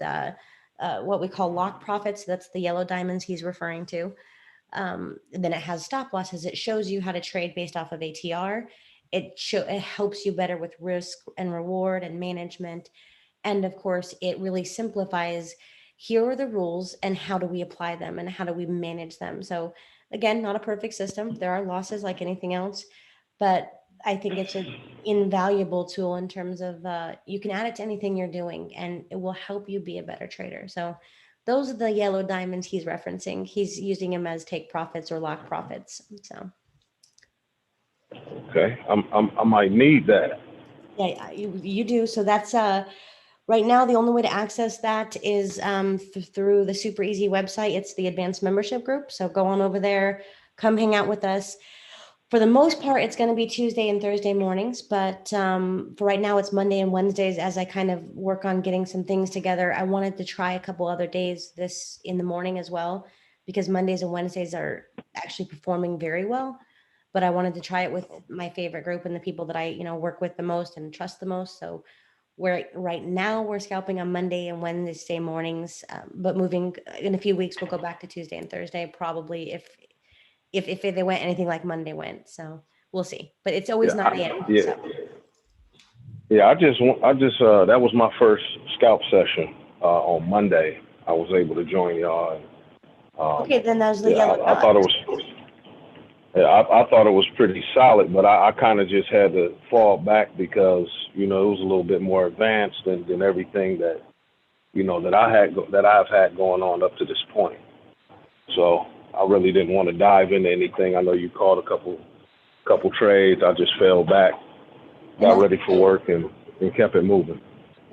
what we call lock profits. That's the yellow diamonds he's referring to. And then it has stop losses. It shows you how to trade based off of ATR. It helps you better with risk and reward and management. And of course, it really simplifies, here are the rules and how do we apply them and how do we manage them. So again, not a perfect system. There are losses like anything else, but I think it's an invaluable tool in terms of you can add it to anything you're doing and it will help you be a better trader. So those are the yellow diamonds he's referencing. He's using them as take profits or lock profits. So. Okay, I might need that. Yeah, you do. So that's right now, the only way to access that is through the Super EZ website. It's the advanced membership group. So go on over there, come hang out with us. For the most part, it's going to be Tuesday and Thursday mornings, but for right now, it's Monday and Wednesdays. As I kind of work on getting some things together, I wanted to try a couple other days this in the morning as well, because Mondays and Wednesdays are actually performing very well. But I wanted to try it with my favorite group and the people that I, work with the most and trust the most. So right now we're scalping on Monday and Wednesday mornings, but moving in a few weeks, we'll go back to Tuesday and Thursday, probably if they went anything like Monday went. So we'll see, but it's always 9 a.m. Yeah. So. Yeah, I just that was my first scalp session on Monday. I was able to join y'all. Okay, then that was the yellow. I thought it was. Yeah, I thought it was pretty solid, but I kind of just had to fall back because it was a little bit more advanced than everything that that I've had going on up to this point. So I really didn't want to dive into anything. I know you called a couple trades. I just fell back, got ready for work, and kept it moving.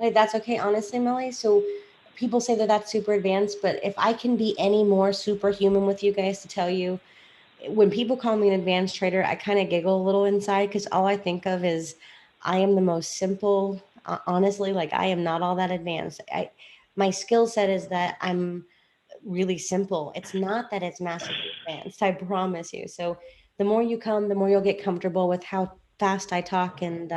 Hey, that's okay, honestly, Melly. So people say that that's super advanced, but if I can be any more superhuman with you guys to tell you, when people call me an advanced trader, I kind of giggle a little inside because all I think of is I am the most simple. Honestly, like I am not all that advanced. My skill set is that I'm really simple. It's not that it's massively advanced. I promise you. So the more you come, the more you'll get comfortable with how fast I talk, and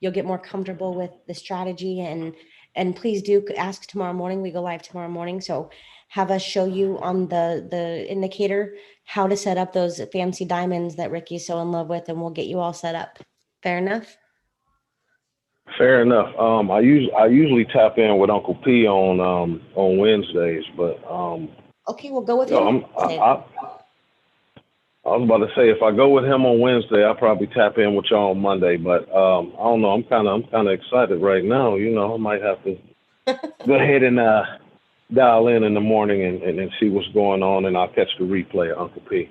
you'll get more comfortable with the strategy. And please do ask tomorrow morning. We go live tomorrow morning. So have us show you on the indicator how to set up those fancy diamonds that Ricky's so in love with, and we'll get you all set up. Fair enough? Fair enough. I usually tap in with Uncle P on Wednesdays, but okay, we'll go with him. I was about to say, if I go with him on Wednesday, I'll probably tap in with y'all on Monday. But I don't know. I'm kind of excited right now. You know, I might have to go ahead and dial in the morning and see what's going on, and I'll catch the replay of Uncle P.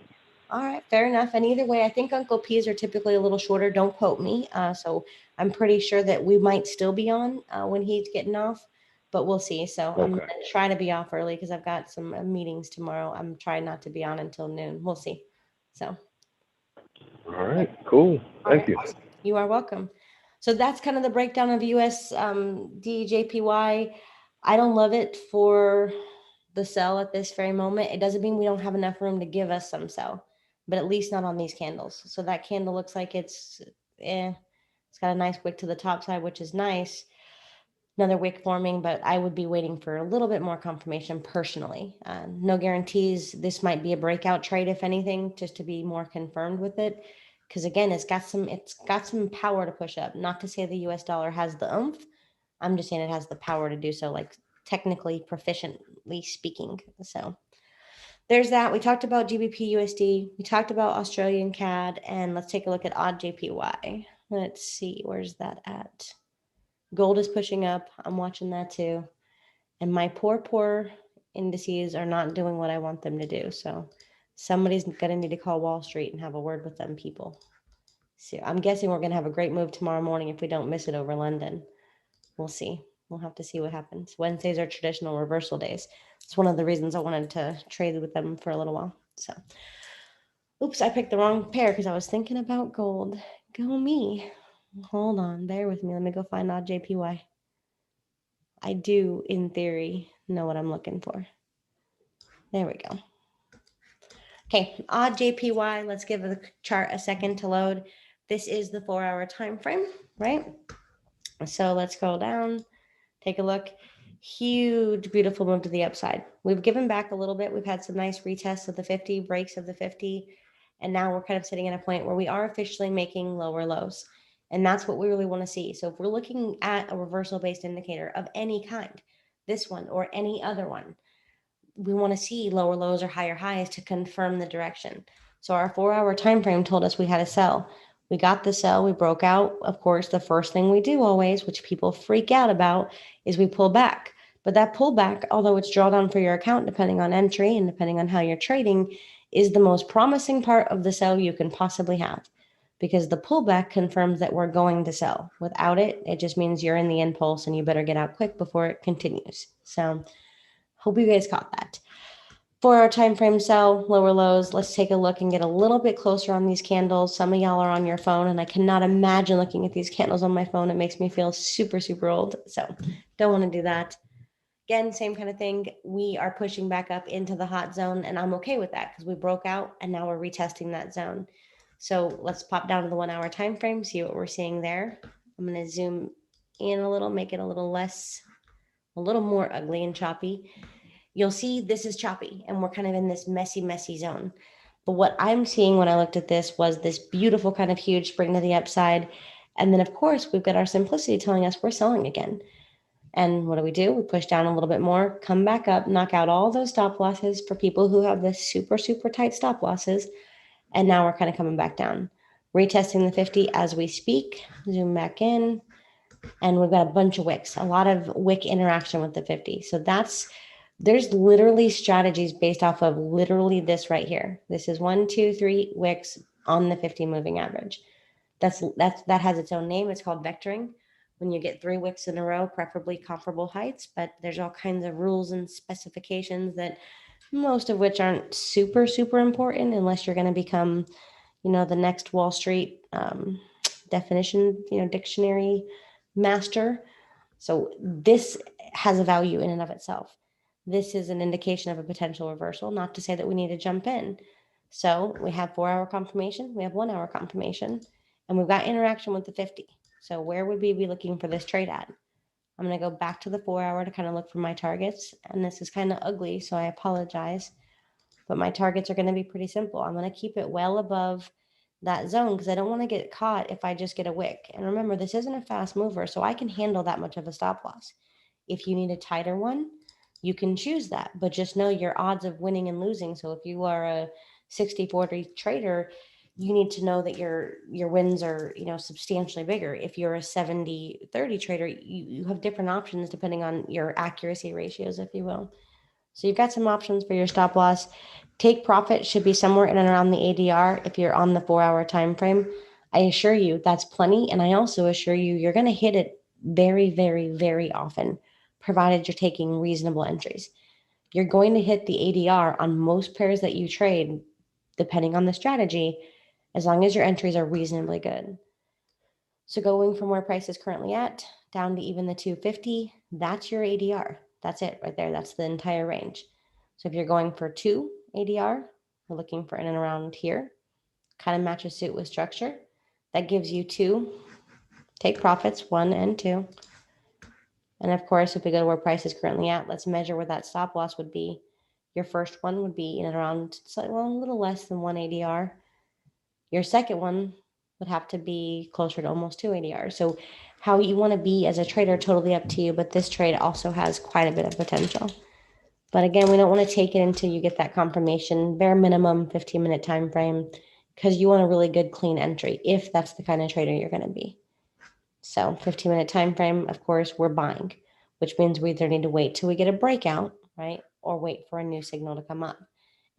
All right, fair enough. And either way, I think Uncle P's are typically a little shorter. Don't quote me. So I'm pretty sure that we might still be on when he's getting off, but we'll see. So okay. I'm going to try to be off early because I've got some meetings tomorrow. I'm trying not to be on until noon. We'll see. So. All right, cool. Thank you. Awesome. You are welcome. So that's kind of the breakdown of US DJPY. I don't love it for the sell at this very moment. It doesn't mean we don't have enough room to give us some sell, but at least not on these candles. So that candle looks like it's got a nice wick to the top side, which is nice. Another wick forming, but I would be waiting for a little bit more confirmation personally. No guarantees. This might be a breakout trade, if anything, just to be more confirmed with it. Because again, it's got some power to push up. Not to say the US dollar has the oomph. I'm just saying it has the power to do so, like technically proficiently speaking. So there's that. We talked about GBP USD. We talked about Australian CAD, and let's take a look at odd JPY. Let's see, where's that at? Gold is pushing up. I'm watching that too. And my poor indices are not doing what I want them to do. So somebody's going to need to call Wall Street and have a word with them people. So I'm guessing we're going to have a great move tomorrow morning if we don't miss it over London. We'll see. We'll have to see what happens. Wednesdays are traditional reversal days. It's one of the reasons I wanted to trade with them for a little while. So, oops, I picked the wrong pair because I was thinking about gold. Go me. Hold on, bear with me. Let me go find odd JPY. I do, in theory, know what I'm looking for. There we go. Okay, odd JPY. Let's give the chart a second to load. This is the 4-hour time frame, right? So let's scroll down, take a look. Huge, beautiful move to the upside. We've given back a little bit. We've had some nice retests of the 50, breaks of the 50, and now we're kind of sitting at a point where we are officially making lower lows. And that's what we really want to see. So if we're looking at a reversal-based indicator of any kind, this one or any other one, we want to see lower lows or higher highs to confirm the direction. So our 4-hour time frame told us we had a sell. We got the sell, we broke out. Of course, the first thing we do always, which people freak out about, is we pull back. But that pullback, although it's drawdown for your account, depending on entry and depending on how you're trading, is the most promising part of the sell you can possibly have. Because the pullback confirms that we're going to sell. Without it, it just means you're in the impulse and you better get out quick before it continues. So hope you guys caught that. 4-hour time frame sell, lower lows. Let's take a look and get a little bit closer on these candles. Some of y'all are on your phone, and I cannot imagine looking at these candles on my phone. It makes me feel super, super old. So don't want to do that. Again, same kind of thing. We are pushing back up into the hot zone, and I'm okay with that because we broke out and now we're retesting that zone. So let's pop down to the 1-hour time frame, see what we're seeing there. I'm going to zoom in a little, make it a little more ugly and choppy. You'll see this is choppy and we're kind of in this messy zone. But what I'm seeing when I looked at this was this beautiful kind of huge spring to the upside. And then of course we've got our simplicity telling us we're selling again. And what do? We push down a little bit more, come back up, knock out all those stop losses for people who have the super, super tight stop losses. And now we're kind of coming back down, retesting the 50 as we speak. Zoom back in, and we've got a bunch of wicks, a lot of wick interaction with the 50. So there's literally strategies based off of literally this right here. This is 1, 2, 3 wicks on the 50 moving average. That has its own name. It's called vectoring. When you get 3 wicks in a row, preferably comparable heights, but there's all kinds of rules and specifications that most of which aren't super, super important unless you're going to become, the next Wall Street definition, dictionary master. So this has a value in and of itself. This is an indication of a potential reversal, not to say that we need to jump in. So we have 4-hour confirmation, we have 1-hour confirmation, and we've got interaction with the 50. So where would we be looking for this trade at? I'm going to go back to the 4-hour to kind of look for my targets. And this is kind of ugly, so I apologize. But my targets are going to be pretty simple. I'm going to keep it well above that zone because I don't want to get caught if I just get a wick. And remember, this isn't a fast mover, so I can handle that much of a stop loss. If you need a tighter one, you can choose that, but just know your odds of winning and losing. So if you are a 60-40 trader, you need to know that your wins are, substantially bigger. If you're a 70-30 trader, you have different options depending on your accuracy ratios, if you will. So you've got some options for your stop loss. Take profit should be somewhere in and around the ADR if you're on the 4-hour time frame. I assure you that's plenty. And I also assure you you're going to hit it very, very, very often, provided you're taking reasonable entries. You're going to hit the ADR on most pairs that you trade, depending on the strategy, as long as your entries are reasonably good. So going from where price is currently at down to even the 250, that's your ADR. That's it right there. That's the entire range. So if you're going for 2 ADR, we're looking for in and around here, kind of matches suit with structure. That gives you 2 take profits, 1 and 2. And of course, if we go to where price is currently at, let's measure where that stop loss would be. Your first one would be in and around, a little less than 1 ADR. Your second one would have to be closer to almost 2 ADR. So how you want to be as a trader, totally up to you. But this trade also has quite a bit of potential. But again, we don't want to take it until you get that confirmation, bare minimum 15-minute time frame, because you want a really good clean entry if that's the kind of trader you're going to be. So 15-minute time frame, of course, we're buying, which means we either need to wait till we get a breakout, right? Or wait for a new signal to come up.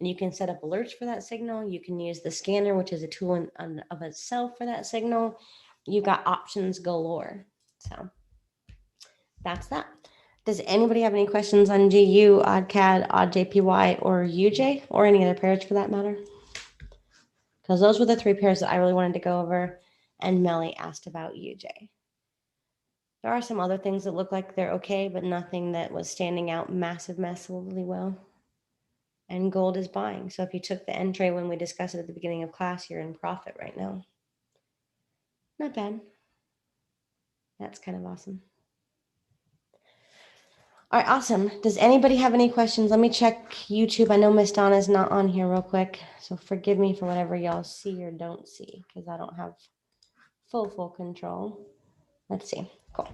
And you can set up alerts for that signal. You can use the scanner, which is a tool in of itself for that signal. You've got options galore. So that's that. Does anybody have any questions on GU, OddCAD, OddJPY, or UJ, or any other pairs for that matter? Because those were the 3 pairs that I really wanted to go over, and Melly asked about UJ. There are some other things that look like they're okay, but nothing that was standing out massively well. And gold is buying. So if you took the entry when we discussed it at the beginning of class, you're in profit right now. Not bad. That's kind of awesome. All right, awesome. Does anybody have any questions? Let me check YouTube. I know Miss Donna's not on here real quick, so forgive me for whatever y'all see or don't see, because I don't have full control. Let's see. Cool.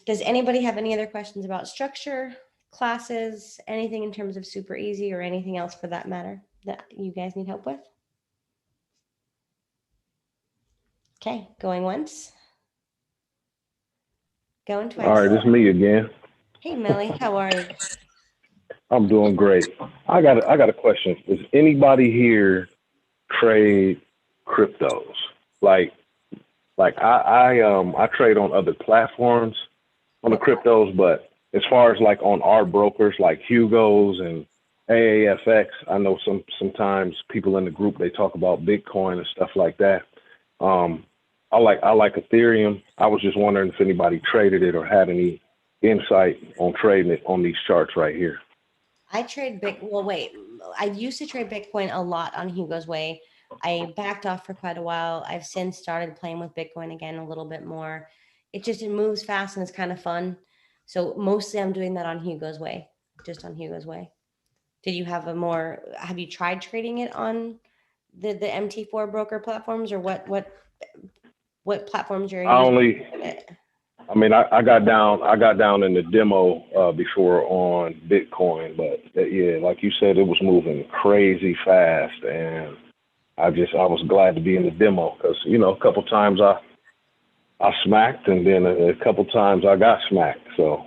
Does anybody have any other questions about structure, classes, anything in terms of Super EZ or anything else for that matter that you guys need help with? Okay, going once. Going twice. All right, it's me again. Hey, Melly, how are you? I'm doing great. I got a question. Does anybody here trade cryptos? Like I trade on other platforms on the cryptos, but as far as like on our brokers like Hugo's and AAFX, I know sometimes people in the group, they talk about Bitcoin and stuff like that. I like Ethereum. I was just wondering if anybody traded it or had any insight on trading it on these charts right here. I trade I used to trade Bitcoin a lot on Hugo's Way. I backed off for quite a while. I've since started playing with Bitcoin again a little bit more. It moves fast and it's kind of fun. So mostly I'm doing that on Hugo's Way, just on Hugo's Way. Have you tried trading it on the MT4 broker platforms, or what platforms you're using? I got down in the demo before on Bitcoin, but yeah, like you said, it was moving crazy fast, and I was glad to be in the demo because a couple times I smacked, and then a couple times I got smacked. So.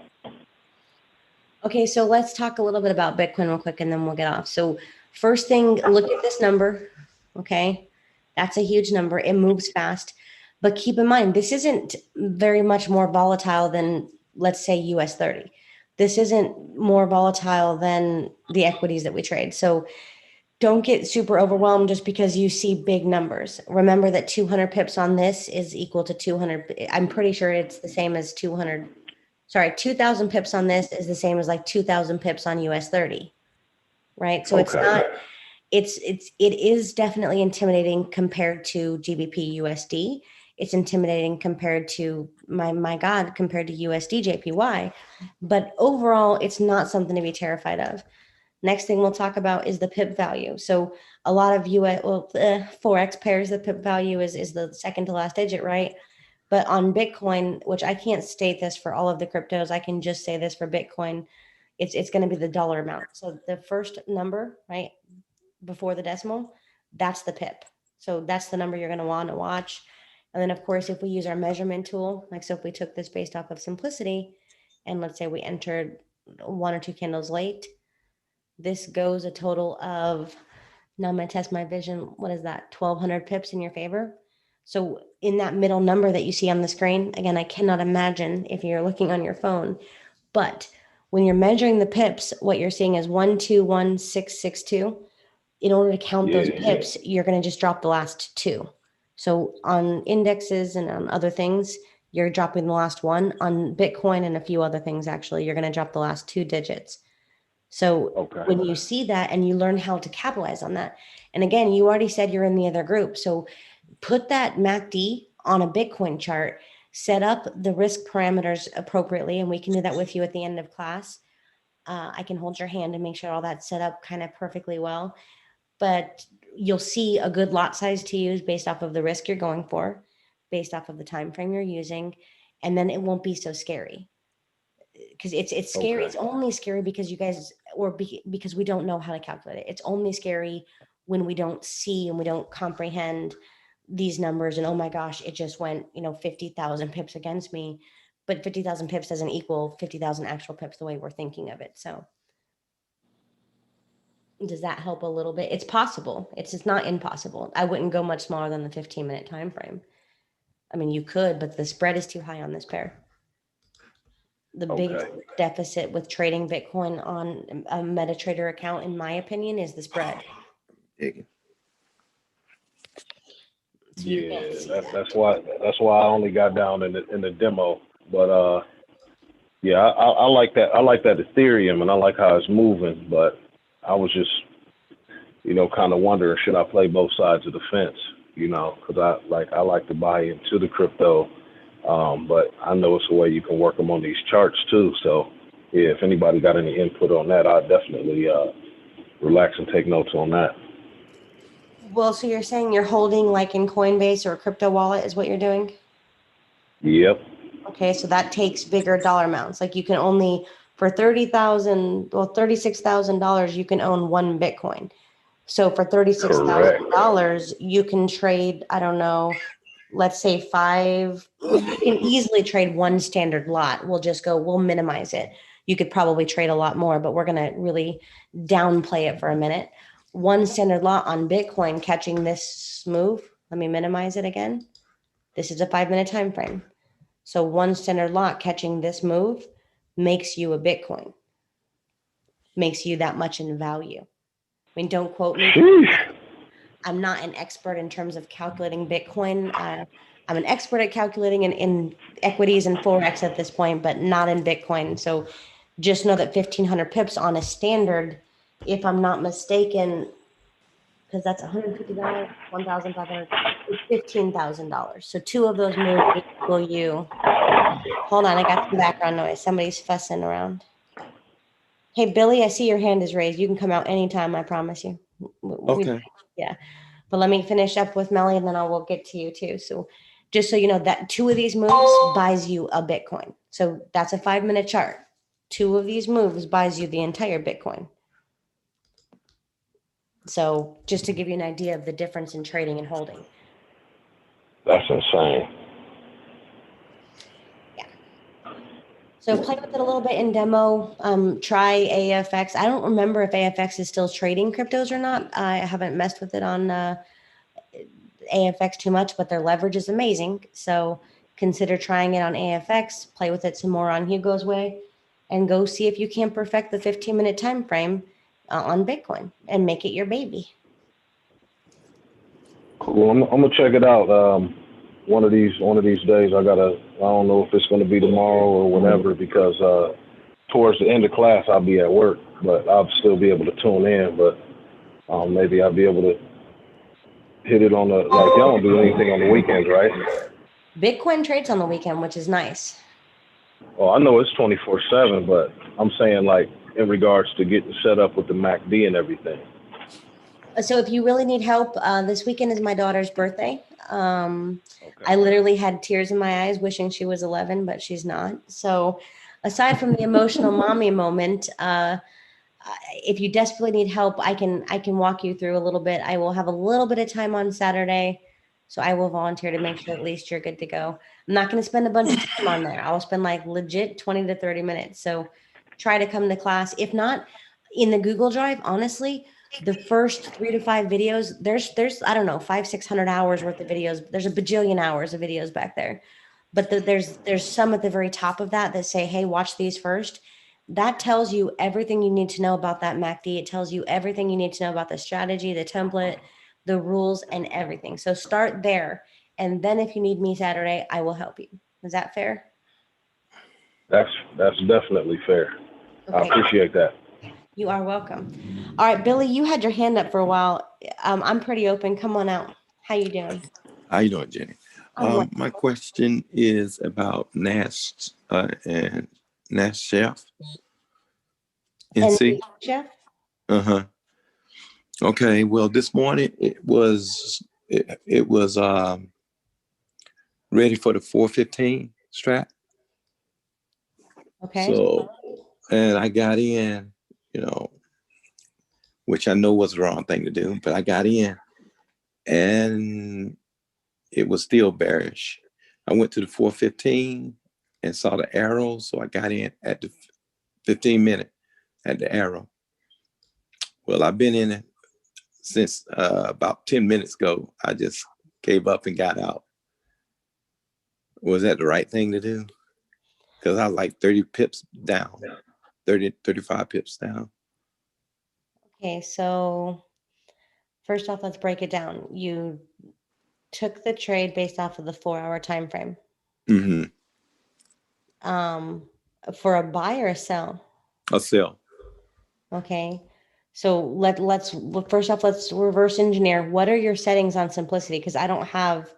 Okay, so let's talk a little bit about Bitcoin real quick, and then we'll get off. So first thing, look at this number. Okay, that's a huge number. It moves fast. But keep in mind, this isn't very much more volatile than, let's say, US 30. This isn't more volatile than the equities that we trade. So don't get super overwhelmed just because you see big numbers. Remember that 200 pips on this is equal to 200. I'm pretty sure it's the same as 200. Sorry, 2,000 pips on this is the same as like 2,000 pips on US 30, right? So okay. It is definitely intimidating compared to GBP USD. it's intimidating compared to my God, compared to USD JPY. But overall, it's not something to be terrified of. Next thing we'll talk about is the pip value. So a lot of Forex pairs, the pip value is the second to last digit, right? But on Bitcoin, which I can't state this for all of the cryptos, I can just say this for Bitcoin, it's going to be the dollar amount. So the first number, right, before the decimal, that's the pip. So that's the number you're going to want to watch. And then, of course, if we use our measurement tool, like so if we took this based off of simplicity, and let's say we entered 1 or 2 candles late, this goes a total of, now I'm going to test my vision, what is that, 1,200 pips in your favor? So in that middle number that you see on the screen, again, I cannot imagine if you're looking on your phone, but when you're measuring the pips, what you're seeing is 121662. In order to count those pips, you're going to just drop the last 2. So on indexes and on other things, you're dropping the last 1. On Bitcoin and a few other things, actually, you're going to drop the last 2 digits. So when you see that and you learn how to capitalize on that, and again, you already said you're in the other group. So put that MACD on a Bitcoin chart, set up the risk parameters appropriately, and we can do that with you at the end of class. I can hold your hand and make sure all that's set up kind of perfectly well. But you'll see a good lot size to use based off of the risk you're going for, based off of the time frame you're using, and then it won't be so scary. Because it's scary. It's only scary because you guys, because we don't know how to calculate it. It's only scary when we don't see and we don't comprehend these numbers. And oh my gosh, it just went 50,000 pips against me. But 50,000 pips doesn't equal 50,000 actual pips the way we're thinking of it. So does that help a little bit? It's possible. It's not impossible. I wouldn't go much smaller than the 15-minute time frame. I mean, you could, but the spread is too high on this pair. The biggest deficit with trading Bitcoin on a MetaTrader account, in my opinion, is the spread. Yeah, that's why I only got down in the demo. But yeah, I like that. I like that Ethereum, and I like how it's moving. But I was just, kind of wondering, should I play both sides of the fence? Because I like to buy into the crypto. But I know it's a way you can work them on these charts too. So yeah, if anybody got any input on that, I'd definitely relax and take notes on that. Well, so you're saying you're holding like in Coinbase or a crypto wallet is what you're doing? Yep. Okay, so that takes bigger dollar amounts. Like you can only, for $36,000, you can own 1 Bitcoin. So for $36,000, you can trade, I don't know, let's say 5, you can easily trade 1 standard lot. We'll minimize it. You could probably trade a lot more, but we're going to really downplay it for a minute. 1 standard lot on Bitcoin catching this move. Let me minimize it again. This is a 5-minute time frame. So 1 standard lot catching this move makes you a Bitcoin, makes you that much in value. I mean, don't quote me. I'm not an expert in terms of calculating Bitcoin. I'm an expert at calculating in equities and Forex at this point, but not in Bitcoin. So just know that 1,500 pips on a standard, if I'm not mistaken, because that's $150, $1,500, $15,000. So 2 of those moves equal you. Hold on, I got some background noise. Somebody's fussing around. Hey, Billy, I see your hand is raised. You can come out anytime, I promise you. Okay. Yeah. But let me finish up with Melly and then I will get to you too. So just so you know that 2 of these moves buys you a Bitcoin. So that's a 5-minute chart. 2 of these moves buys you the entire Bitcoin. So just to give you an idea of the difference in trading and holding. That's insane. Yeah. So play with it a little bit in demo. Try AFX. I don't remember if AFX is still trading cryptos or not. I haven't messed with it on AFX too much, but their leverage is amazing. So consider trying it on AFX, play with it some more on Hugo's way, and go see if you can perfect the 15-minute time frame on Bitcoin and make it your baby. Cool. I'm gonna check it out. One of these days. I don't know if it's gonna be tomorrow or whenever, because towards the end of class I'll be at work, but I'll still be able to tune in. But maybe I'll be able to hit it on the, like, y'all don't do anything on the weekends, right? Bitcoin trades on the weekend, which is nice. Well, I know it's 24/7, but I'm saying like in regards to getting set up with the MACD and everything. So if you really need help, this weekend is my daughter's birthday. Okay. I literally had tears in my eyes wishing she was 11, but she's not. So aside from the emotional mommy moment, if you desperately need help, I can walk you through a little bit. I will have a little bit of time on Saturday, so I will volunteer to make sure at least you're good to go. I'm not going to spend a bunch of time on there. I'll spend like legit 20 to 30 minutes. So try to come to class. If not, in the Google Drive, honestly, the first 3 to 5 videos, there's I don't know, 500-600 hours worth of videos. There's a bajillion hours of videos back there. But there's some at the very top of that say, hey, watch these first. That tells you everything you need to know about that MACD. It tells you everything you need to know about the strategy, the template, the rules, and everything. So start there. And then if you need me Saturday, I will help you. Is that fair? That's definitely fair. Okay. I appreciate that. You are welcome. All right, Billy, you had your hand up for a while. I'm pretty open. Come on out. How you doing? How you doing, Jenny? My question is about Nash and Nash Chef. NC? Chef? Uh-huh. Okay, well, this morning it was ready for the 415 strap. Okay. So, and I got in, which I know was the wrong thing to do, but I got in and it was still bearish. I went to the 415 and saw the arrow. So I got in at the 15 minute at the arrow. Well, I've been in it since about 10 minutes ago. I just gave up and got out. Was that the right thing to do? Because I was like 30 pips down, 35 pips down. Okay, so first off, let's break it down. You took the trade based off of the 4-hour time frame. Mm-hmm. For a buy or a sell? A sell. Okay. So let's first off, let's reverse engineer. What are your settings on simplicity? Because I don't have,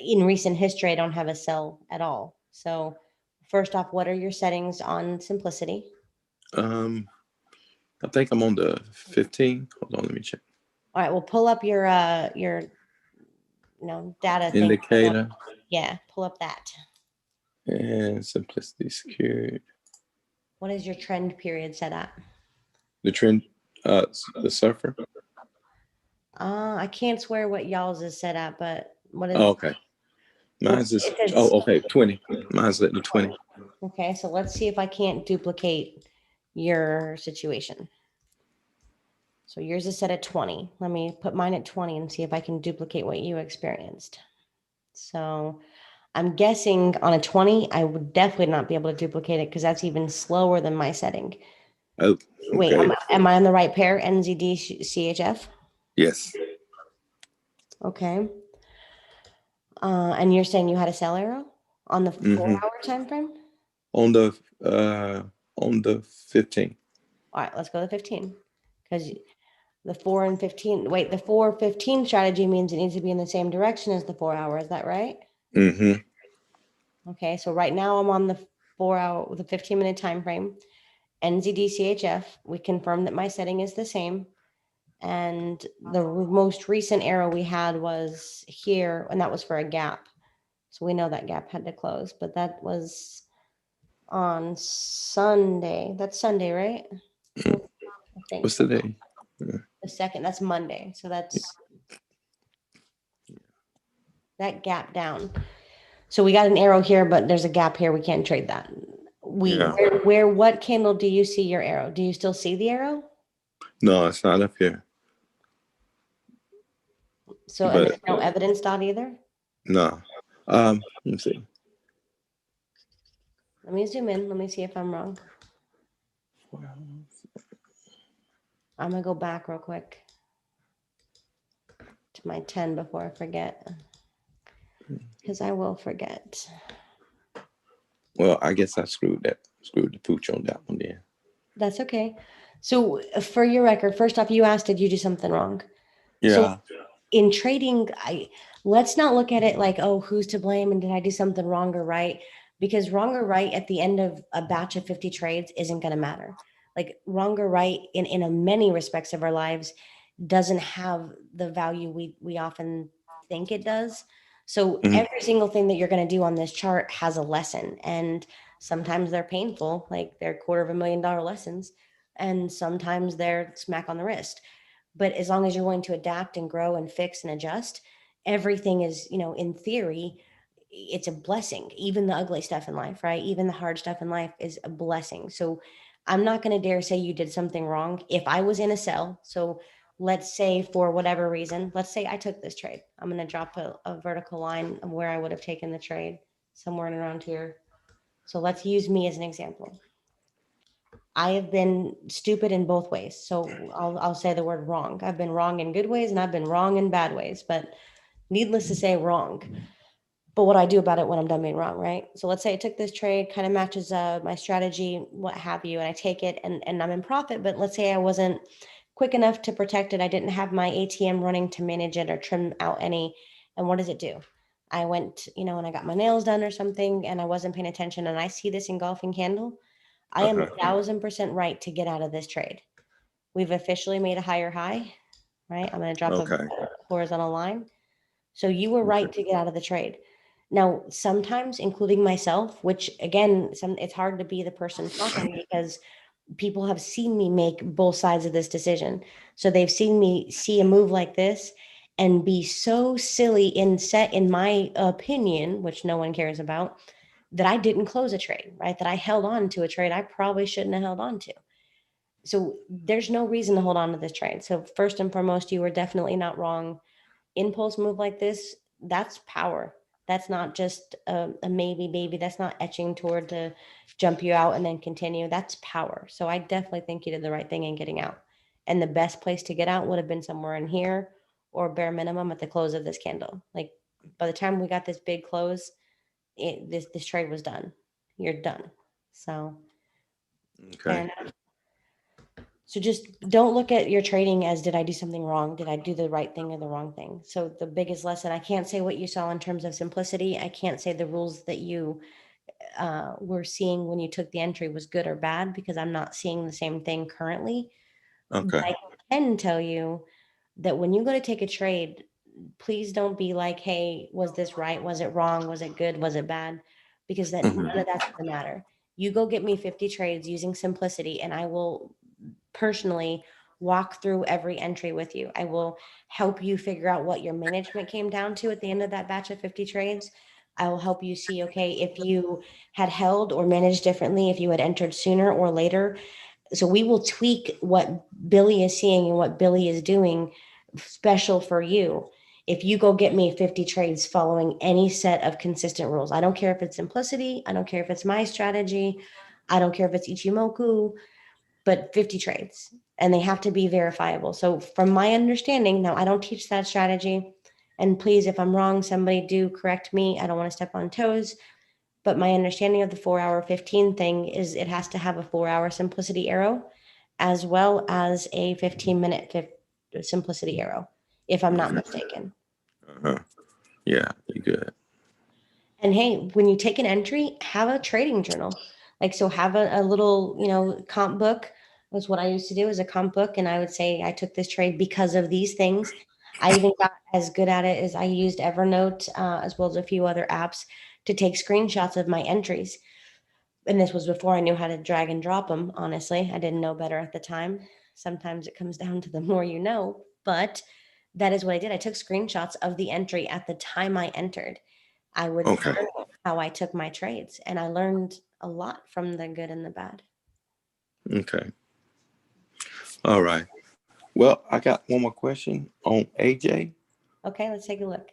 in recent history, I don't have a sell at all. So first off, what are your settings on simplicity? I think I'm on the 15. Hold on, let me check. All right, well, pull up your data indicator. Thing. Yeah, pull up that. And simplicity secured. What is your trend period set at? The trend, the surfer. I can't swear what y'all's is set at, but what is? Oh, okay. Mine's is okay, 20. Mine's at the 20. Okay, so let's see if I can't duplicate your situation. So yours is set at 20. Let me put mine at 20 and see if I can duplicate what you experienced. So I'm guessing on a 20, I would definitely not be able to duplicate it because that's even slower than my setting. Oh, okay. Wait, am I on the right pair? NZD CHF? Yes. Okay. And you're saying you had a sell arrow on the 4-hour time frame? On the 15. All right, let's go to 15. Because the 4 and 15, wait, the 4-15 strategy means it needs to be in the same direction as the 4-hour. Is that right? Mm-hmm. Okay, so right now I'm on the 4-hour, the 15-minute time frame. NZD CHF, we confirmed that my setting is the same. And the most recent arrow we had was here, and that was for a gap. So we know that gap had to close, but that was on Sunday. That's Sunday, right? I think. What's the day? The second, that's Monday. So that's that gap down. So we got an arrow here, but there's a gap here. We can't trade that. What candle do you see your arrow? Do you still see the arrow? No, it's not up here. So and there's no evidence dot either? No. Let me see. Let me zoom in. Let me see if I'm wrong. I'm gonna go back real quick to my 10 before I forget. Because I will forget. Well, I guess I screwed the pooch on that one then. That's okay. So for your record, first off, you asked, did you do something wrong? Yeah. in trading, let's not look at it like, oh, who's to blame and did I do something wrong or right? Because wrong or right at the end of a batch of 50 trades isn't going to matter. Like wrong or right in a many respects of our lives doesn't have the value we often think it does. So Mhm. every single thing that you're going to do on this chart has a lesson, and sometimes they're painful, like they're $250,000 lessons, and sometimes they're smack on the wrist. But as long as you're willing to adapt and grow and fix and adjust, everything is, in theory, it's a blessing. Even the ugly stuff in life, right? Even the hard stuff in life is a blessing. So I'm not going to dare say you did something wrong. If I was in a sell, so let's say for whatever reason, let's say I took this trade. I'm going to drop a vertical line of where I would have taken the trade, somewhere in around here. So let's use me as an example. I have been stupid in both ways. So I'll say the word wrong. I've been wrong in good ways and I've been wrong in bad ways, but needless to say, wrong. But what I do about it when I'm done being wrong, right? So let's say I took this trade, kind of matches my strategy, what have you, and I take it and I'm in profit. But let's say I wasn't quick enough to protect it. I didn't have my ATM running to manage it or trim out any. And what does it do? I went, and I got my nails done or something and I wasn't paying attention and I see this engulfing candle. I am 1,000% right to get out of this trade. We've officially made a higher high, right? I'm going to drop a Okay. horizontal line. So you were right to get out of the trade. Now, sometimes, including myself, which again, it's hard to be the person talking because people have seen me make both sides of this decision. So they've seen me see a move like this and be so silly and set in my opinion, which no one cares about, that I didn't close a trade, right? That I held on to a trade I probably shouldn't have held on to. So there's no reason to hold on to this trade. So first and foremost, you were definitely not wrong. Impulse move like this, that's power. That's not just a maybe baby. That's not etching toward to jump you out and then continue. That's power. So I definitely think you did the right thing in getting out. And the best place to get out would have been somewhere in here or bare minimum at the close of this candle. Like by the time we got this big close, this trade was done. You're done. So fair Okay. enough. So just don't look at your trading as, did I do something wrong? Did I do the right thing or the wrong thing? So the biggest lesson, I can't say what you saw in terms of simplicity. I can't say the rules that you were seeing when you took the entry was good or bad, because I'm not seeing the same thing currently. But Okay. I can tell you that when you go to take a trade, please don't be like, hey, was this right? Was it wrong? Was it good? Was it bad? Because that Mhm. none of that's going to matter. You go get me 50 trades using simplicity and I will personally walk through every entry with you. I will help you figure out what your management came down to at the end of that batch of 50 trades. I will help you see, okay, if you had held or managed differently, if you had entered sooner or later. So we will tweak what Billy is seeing and what Billy is doing special for you. If you go get me 50 trades following any set of consistent rules, I don't care if it's simplicity, I don't care if it's my strategy, I don't care if it's Ichimoku, but 50 trades, and they have to be verifiable. So from my understanding, now I don't teach that strategy, and please, if I'm wrong, somebody do correct me. I don't want to step on toes, but my understanding of the 4 hour 15 thing is it has to have a 4 hour simplicity arrow as well as a 15-minute simplicity arrow, if I'm not mistaken. Uh-huh. Yeah, you good. And hey, when you take an entry, have a trading journal. Like, so have a little, comp book. Was what I used to do, as a comp book. And I would say I took this trade because of these things. I even got as good at it as I used Evernote, as well as a few other apps to take screenshots of my entries. And this was before I knew how to drag and drop them. Honestly, I didn't know better at the time. Sometimes it comes down to the more you know, but that is what I did. I took screenshots of the entry at the time I entered. I would Okay. journal how I took my trades, and I learned a lot from the good and the bad. Okay. All right. Well, I got one more question on AJ. Okay, let's take a look.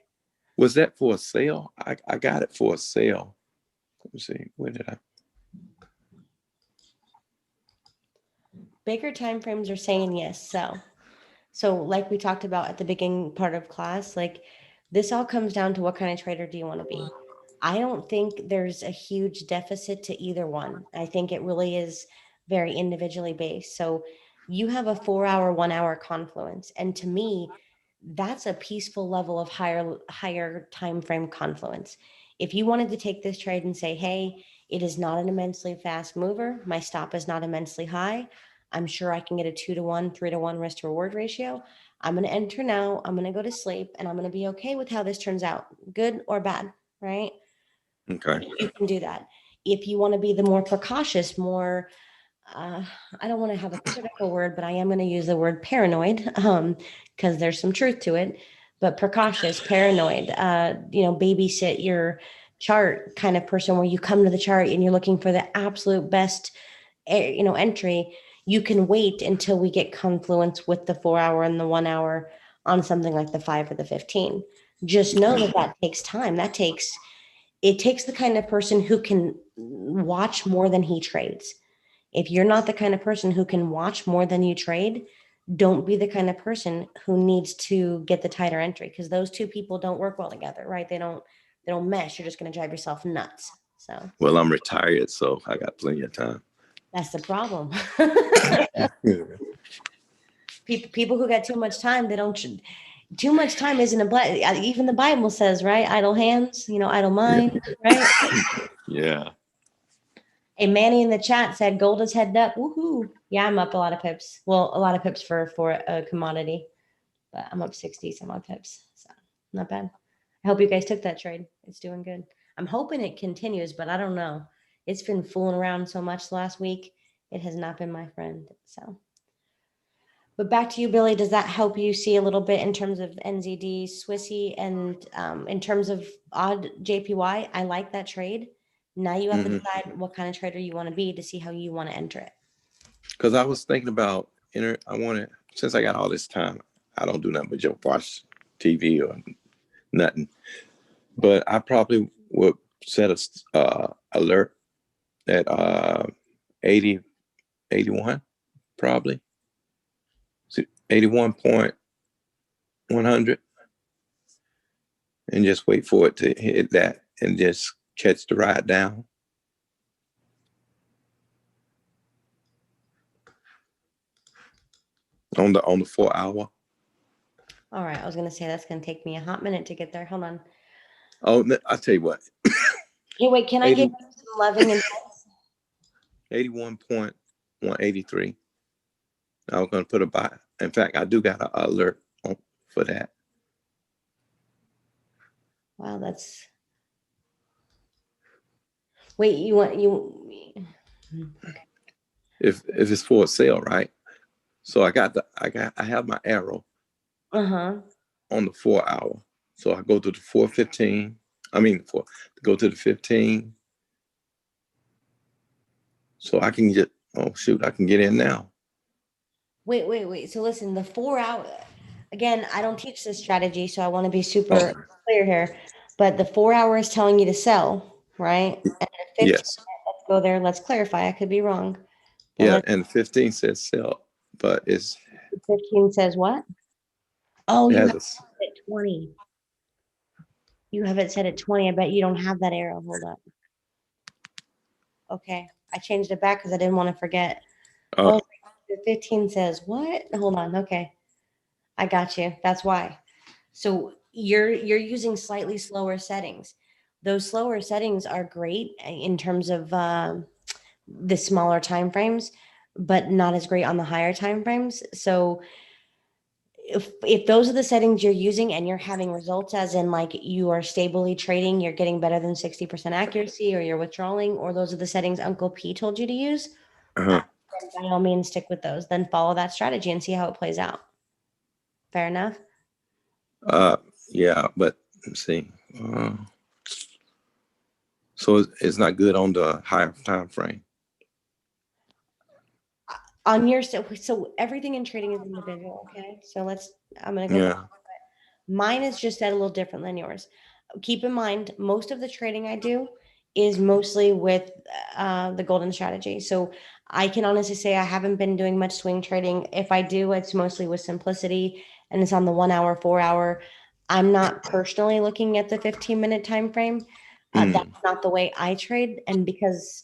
Was that for a sale? I got it for a sale. Let me see. Where did I? Bigger time frames are saying yes. So like we talked about at the beginning part of class, like this all comes down to what kind of trader do you want to be? I don't think there's a huge deficit to either one. I think it really is very individually based. So you have a 4 hour, 1 hour confluence. And to me, that's a peaceful level of higher time frame confluence. If you wanted to take this trade and say, hey, it is not an immensely fast mover, my stop is not immensely high, I'm sure I can get a 2-to-1, 3-to-1 risk to reward ratio. I'm going to enter now, I'm going to go to sleep, and I'm going to be okay with how this turns out, good or bad, right? Okay. You can do that. If you want to be the more precautious, more I don't want to have a critical word, but I am going to use the word paranoid because there's some truth to it. But precautious, paranoid, babysit your chart kind of person, where you come to the chart and you're looking for the absolute best, entry. You can wait until we get confluence with the 4-hour and the 1 hour on something like the 5 or the 15. Just know that takes time. It takes the kind of person who can watch more than he trades. If you're not the kind of person who can watch more than you trade, don't be the kind of person who needs to get the tighter entry, because those two people don't work well together, right? They don't mesh. You're just going to drive yourself nuts. So, well, I'm retired, so I got plenty of time. that's the problem. People who got too much time, too much time isn't a blessing. Even the Bible says, right? Idle hands, idle mind, right? Yeah. Hey, Manny in the chat said gold is headed up. Woohoo. Yeah, I'm up a lot of pips. Well, a lot of pips for a commodity, but I'm up 60 some odd pips. So not bad. I hope you guys took that trade. It's doing good. I'm hoping it continues, but I don't know. It's been fooling around so much last week. It has not been my friend. So, but back to you, Billy. Does that help you see a little bit in terms of NZD, Swissy, and in terms of odd JPY? I like that trade. Now you have to decide what kind of trader you want to be to see how you want to enter it. Because I was thinking about, since I got all this time, I don't do nothing but just watch TV or nothing. But I probably would set a alert at 80, 81, probably. 81.100. And just wait for it to hit that and just catch the ride down. On the 4-hour. All right. I was going to say that's going to take me a hot minute to get there. Hold on. Oh, I'll tell you what. Hey, wait, can I give you some loving advice? 81.183. I was going to put a buy. In fact, I do got an alert for that. Wow, that's. Wait, okay. If it's for a sale, right? So I have my arrow on the 4-hour. So I go to the 4:15. Go to the 15. So I can get, I can get in now. Wait. So listen, the 4-hour, again, I don't teach this strategy, so I want to be super clear here. But the 4-hour is telling you to sell, right? And the 15, yes. Let's go there. Let's clarify. I could be wrong. Yeah, and 15 says sell, but it's 15 says what? Oh, you have it has at 20. You have it set at 20. I bet you don't have that arrow. Hold up. Okay. I changed it back because I didn't want to forget. Oh, the 15 says what? Hold on. Okay. I got you. That's why. So you're using slightly slower settings. Those slower settings are great in terms of the smaller time frames, but not as great on the higher time frames. So if those are the settings you're using and you're having results, as in like you are stably trading, you're getting better than 60% accuracy, or you're withdrawing, or those are the settings Uncle P told you to use, then by all means stick with those. Then follow that strategy and see how it plays out. Fair enough? Yeah, but let's see. So it's not good on the higher time frame. On your so everything in trading is individual. Okay, so I'm gonna go back. Mine is just set a little different than yours. Keep in mind, most of the trading I do is mostly with the golden strategy. So I can honestly say I haven't been doing much swing trading. If I do, it's mostly with simplicity, and it's on the 1 hour, 4-hour. I'm not personally looking at the 15-minute time frame. That's not the way I trade, and because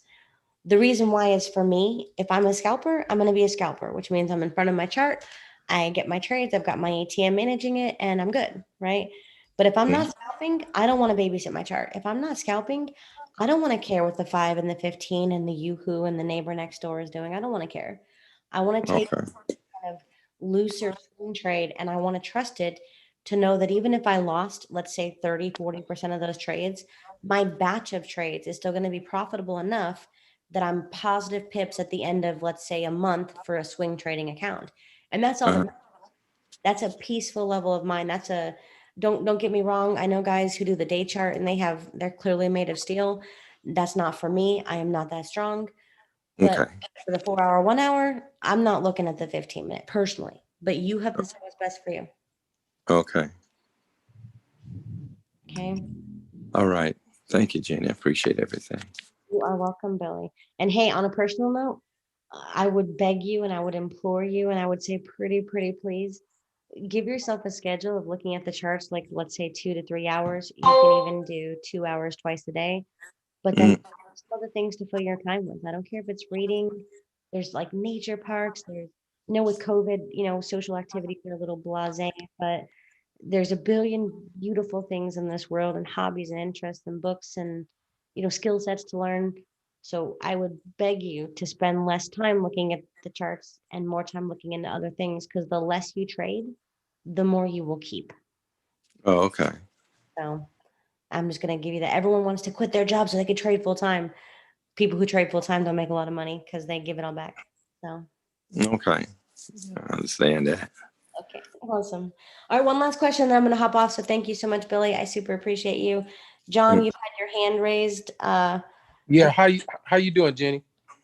the reason why is, for me, if I'm a scalper, I'm going to be a scalper, which means I'm in front of my chart. I get my trades, I've got my ATM managing it, and I'm good, right? But if I'm not scalping, I don't want to babysit my chart. If I'm not scalping, I don't want to care what the 5 and the 15 and the Yoo-hoo and the neighbor next door is doing. I don't want to care. I want to take Okay. kind of looser swing trade, and I want to trust it to know that even if I lost, let's say 30-40% of those trades, my batch of trades is still going to be profitable enough that I'm positive pips at the end of, let's say, a month for a swing trading account. And that's all that matters. That's a peaceful level of mind. That's a don't get me wrong. I know guys who do the day chart and they're clearly made of steel. That's not for me. I am not that strong. But Okay. for the 4 hour, 1 hour, I'm not looking at the 15-minute personally. But you have to decide what's best for you. Okay. Okay. All right. Thank you, Jenny. I appreciate everything. You are welcome, Billy. And hey, on a personal note, I would beg you and I would implore you and I would say pretty please give yourself a schedule of looking at the charts, like let's say 2 to 3 hours. You can even do 2 hours twice a day, but then some other things to fill your time with. I don't care if it's reading. There's like nature parks. There's, with COVID, social activities are a little blasé, but there's a billion beautiful things in this world and hobbies and interests and books and skill sets to learn. So I would beg you to spend less time looking at the charts and more time looking into other things, because the less you trade, the more you will keep. Oh, okay. So I'm just going to give you that. Everyone wants to quit their job so they can trade full time. People who trade full time don't make a lot of money because they give it all back. So Okay. I understand that. okay, awesome. All right, one last question, then I'm going to hop off. So thank you so much, Billy. I super appreciate you. John, you've had your hand raised. Yeah, how you doing, Jenny?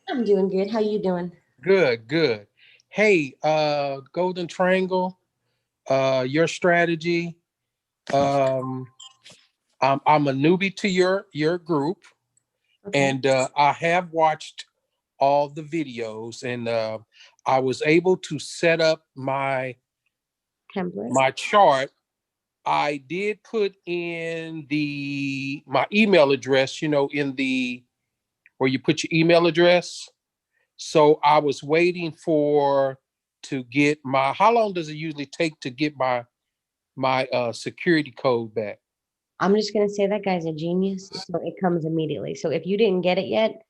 I'm doing good. How you doing? Good. Hey, Golden Triangle, your strategy. Um, I'm a newbie to your group, Okay. and I have watched all the videos, and I was able to set up my Template. chart. I did put in my email address, in the where you put your email address. So I was waiting to get how long does it usually take to get my security code back? I'm just going to say that guy's a genius. So it comes immediately. So if you didn't get it yet,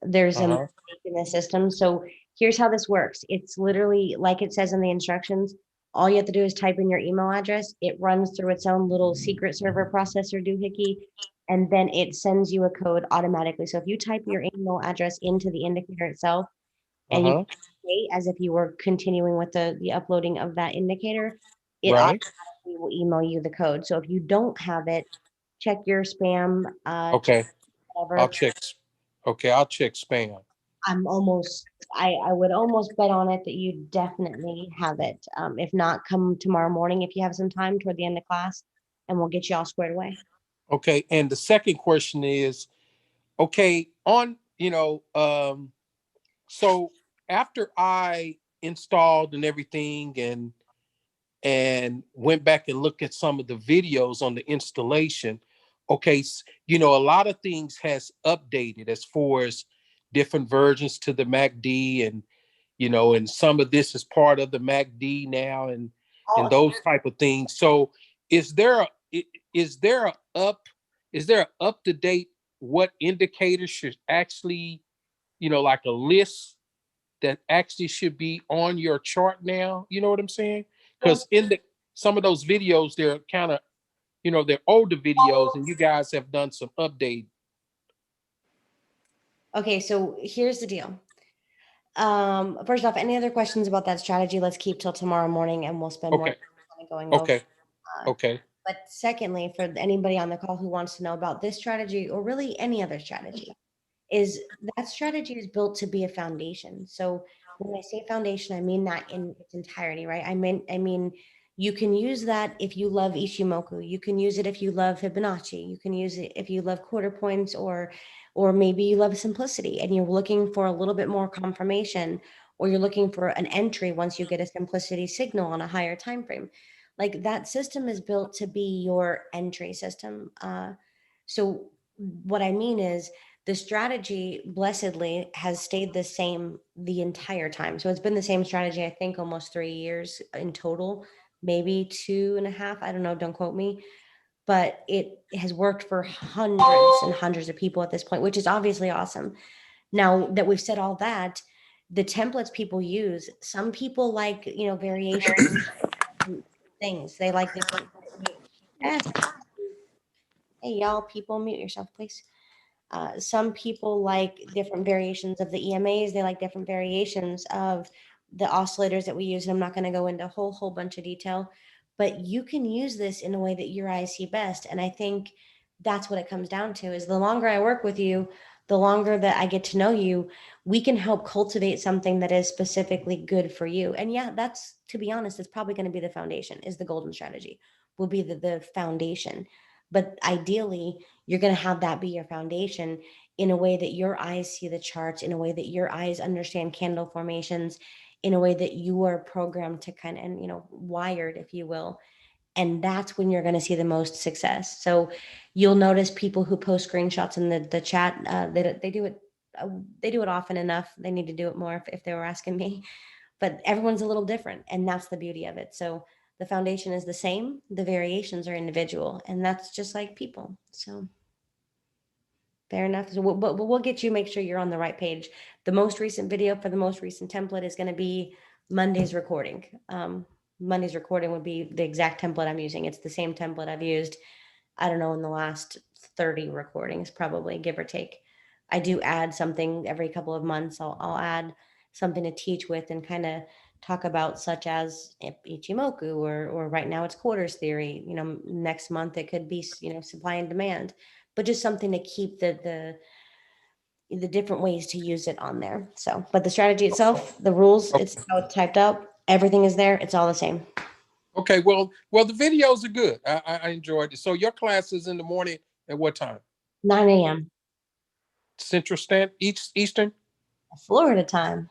there's a Uh-huh. mistake in the system. So here's how this works. It's literally like it says in the instructions. All you have to do is type in your email address. It runs through its own little secret server processor doohickey, and then it sends you a code automatically. So if you type your email address into the indicator itself and you Uh-huh. wait as if you were continuing with the uploading of that indicator, it Right. automatically will email you the code. So if you don't have it, check your spam, check Okay. whatever. I'll check. Okay, I'll check spam. I would almost bet on it that you definitely have it. If not, come tomorrow morning if you have some time toward the end of class, and we'll get you all squared away. Okay, and the second question is, okay, so after I installed and everything and went back and looked at some of the videos on the installation, okay, a lot of things has updated as far as different versions to the MACD, and and some of this is part of the MACD now, and those type of things. So is there a up to date what indicators should actually, like a list that actually should be on your chart now? You know what I'm saying? Because in some of those videos, they're kind of, they're older videos, and you guys have done some update. Okay, so here's the deal. First off, any other questions about that strategy? Let's keep till tomorrow morning, and we'll spend more time going over. Okay. But secondly, for anybody on the call who wants to know about this strategy or really any other strategy, is that strategy is built to be a foundation. So when I say foundation, I mean that in its entirety, right? I mean, you can use that if you love Ishimoku. You can use it if you love Fibonacci. You can use it if you love quarter points, or maybe you love simplicity and you're looking for a little bit more confirmation, or you're looking for an entry once you get a simplicity signal on a higher time frame. Like, that system is built to be your entry system. So what I mean is, The strategy, blessedly, has stayed the same the entire time. So it's been the same strategy, I think, almost 3 years in total, maybe 2.5. I don't know. Don't quote me. But it has worked for hundreds and hundreds of people at this point, which is obviously awesome. Now that we've said all that, the templates people use, some people like, variations things. They like different. Hey, y'all, people, mute yourself, please. Some people like different variations of the EMAs. They like different variations of the oscillators that we use. And I'm not going to go into a whole bunch of detail, but you can use this in a way that your eyes see best. And I think that's what it comes down to, is the longer I work with you, the longer that I get to know you, we can help cultivate something that is specifically good for you. And yeah, that's, to be honest, it's probably going to be the foundation, is the golden strategy will be the foundation. But ideally, you're going to have that be your foundation in a way that your eyes see the charts, in a way that your eyes understand candle formations, in a way that you are programmed to kind of, and wired, if you will. And that's when you're going to see the most success. So you'll notice people who post screenshots in the chat, they do it often enough. They need to do it more if they were asking me, but everyone's a little different, and that's the beauty of it. So the foundation is the same, the variations are individual, and that's just like people. So fair enough. So we'll get you, make sure you're on the right page. The most recent video for the most recent template is going to be Monday's recording. Monday's recording would be the exact template I'm using. It's the same template I've used, I don't know, in the last 30 recordings, probably, give or take. I do add something every couple of months. I'll add something to teach with and kind of talk about, such as Ichimoku, or right now it's quarters theory. Next month it could be, supply and demand, but just something to keep the different ways to use it on there. So, but the strategy itself, the rules, it's how it's typed up. Everything is there. It's all the same. Okay. Well, the videos are good. I enjoyed it. So your class is in the morning at what time? 9 a.m. Central Standard, Eastern? Florida time.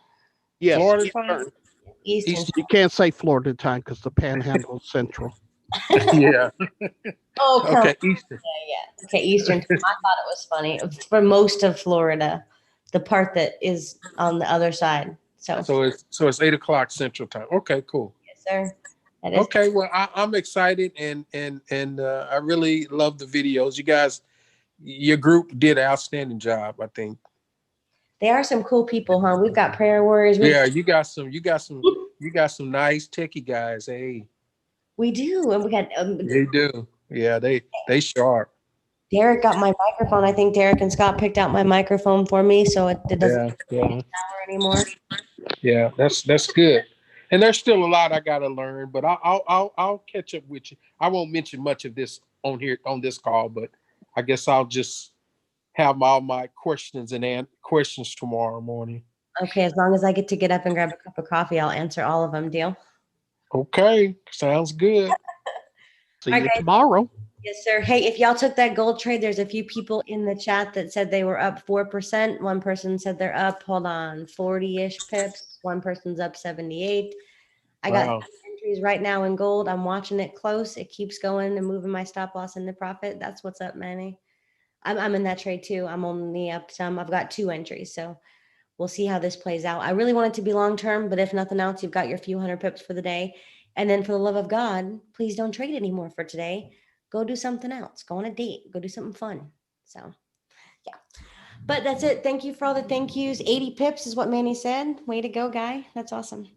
Yes. Florida time? Eastern. You can't say Florida time because the Panhandle is central. Yeah. Oh, come Okay. on. Eastern. Yeah. Okay, Eastern time. I thought it was funny. For most of Florida, the part that is on the other side. So it's 8 o'clock Central time. Okay, cool. yes, sir. That is Okay, well, I'm excited, and I really love the videos. You guys, your group did an outstanding job, I think. They are some cool people, huh? We've got prayer warriors. Yeah, you got some nice techie guys. Hey, We do, and we got they do. Yeah, they sharp. Derek got my microphone. I think Derek and Scott picked out my microphone for me, so it doesn't Yeah. anymore. Yeah, that's good. And there's still a lot I gotta learn, but I'll catch up with you. I won't mention much of this on this call, but I guess I'll just have all my questions questions tomorrow morning. Okay, as long as I get to get up and grab a cup of coffee, I'll answer all of them. Deal? Okay, sounds good. See you tomorrow. Yes, sir. Hey, if y'all took that gold trade, there's a few people in the chat that said they were up 4%. One person said they're up, 40-ish pips. One person's up 78. I got entries right now in gold. I'm watching it close. It keeps going and moving my stop loss into profit. That's what's up, Manny. I'm in that trade too. I'm only up some. I've got 2 entries, so we'll see how this plays out. I really want it to be long-term, but if nothing else, you've got your few hundred pips for the day. And then for the love of God, please don't trade anymore for today. Go do something else. Go on a date. Go do something fun. So, yeah. But that's it. Thank you for all the thank yous. 80 pips is what Manny said. Way to go, guy. That's awesome.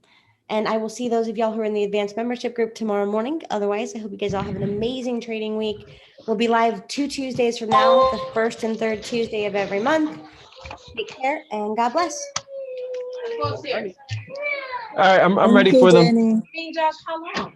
And I will see those of y'all who are in the advanced membership group tomorrow morning. Otherwise, I hope you guys all have an amazing trading week. We'll be live 2 Tuesdays from now, the first and third Tuesday of every month. Take care and God bless. All right, I'm ready for them. Josh, how long?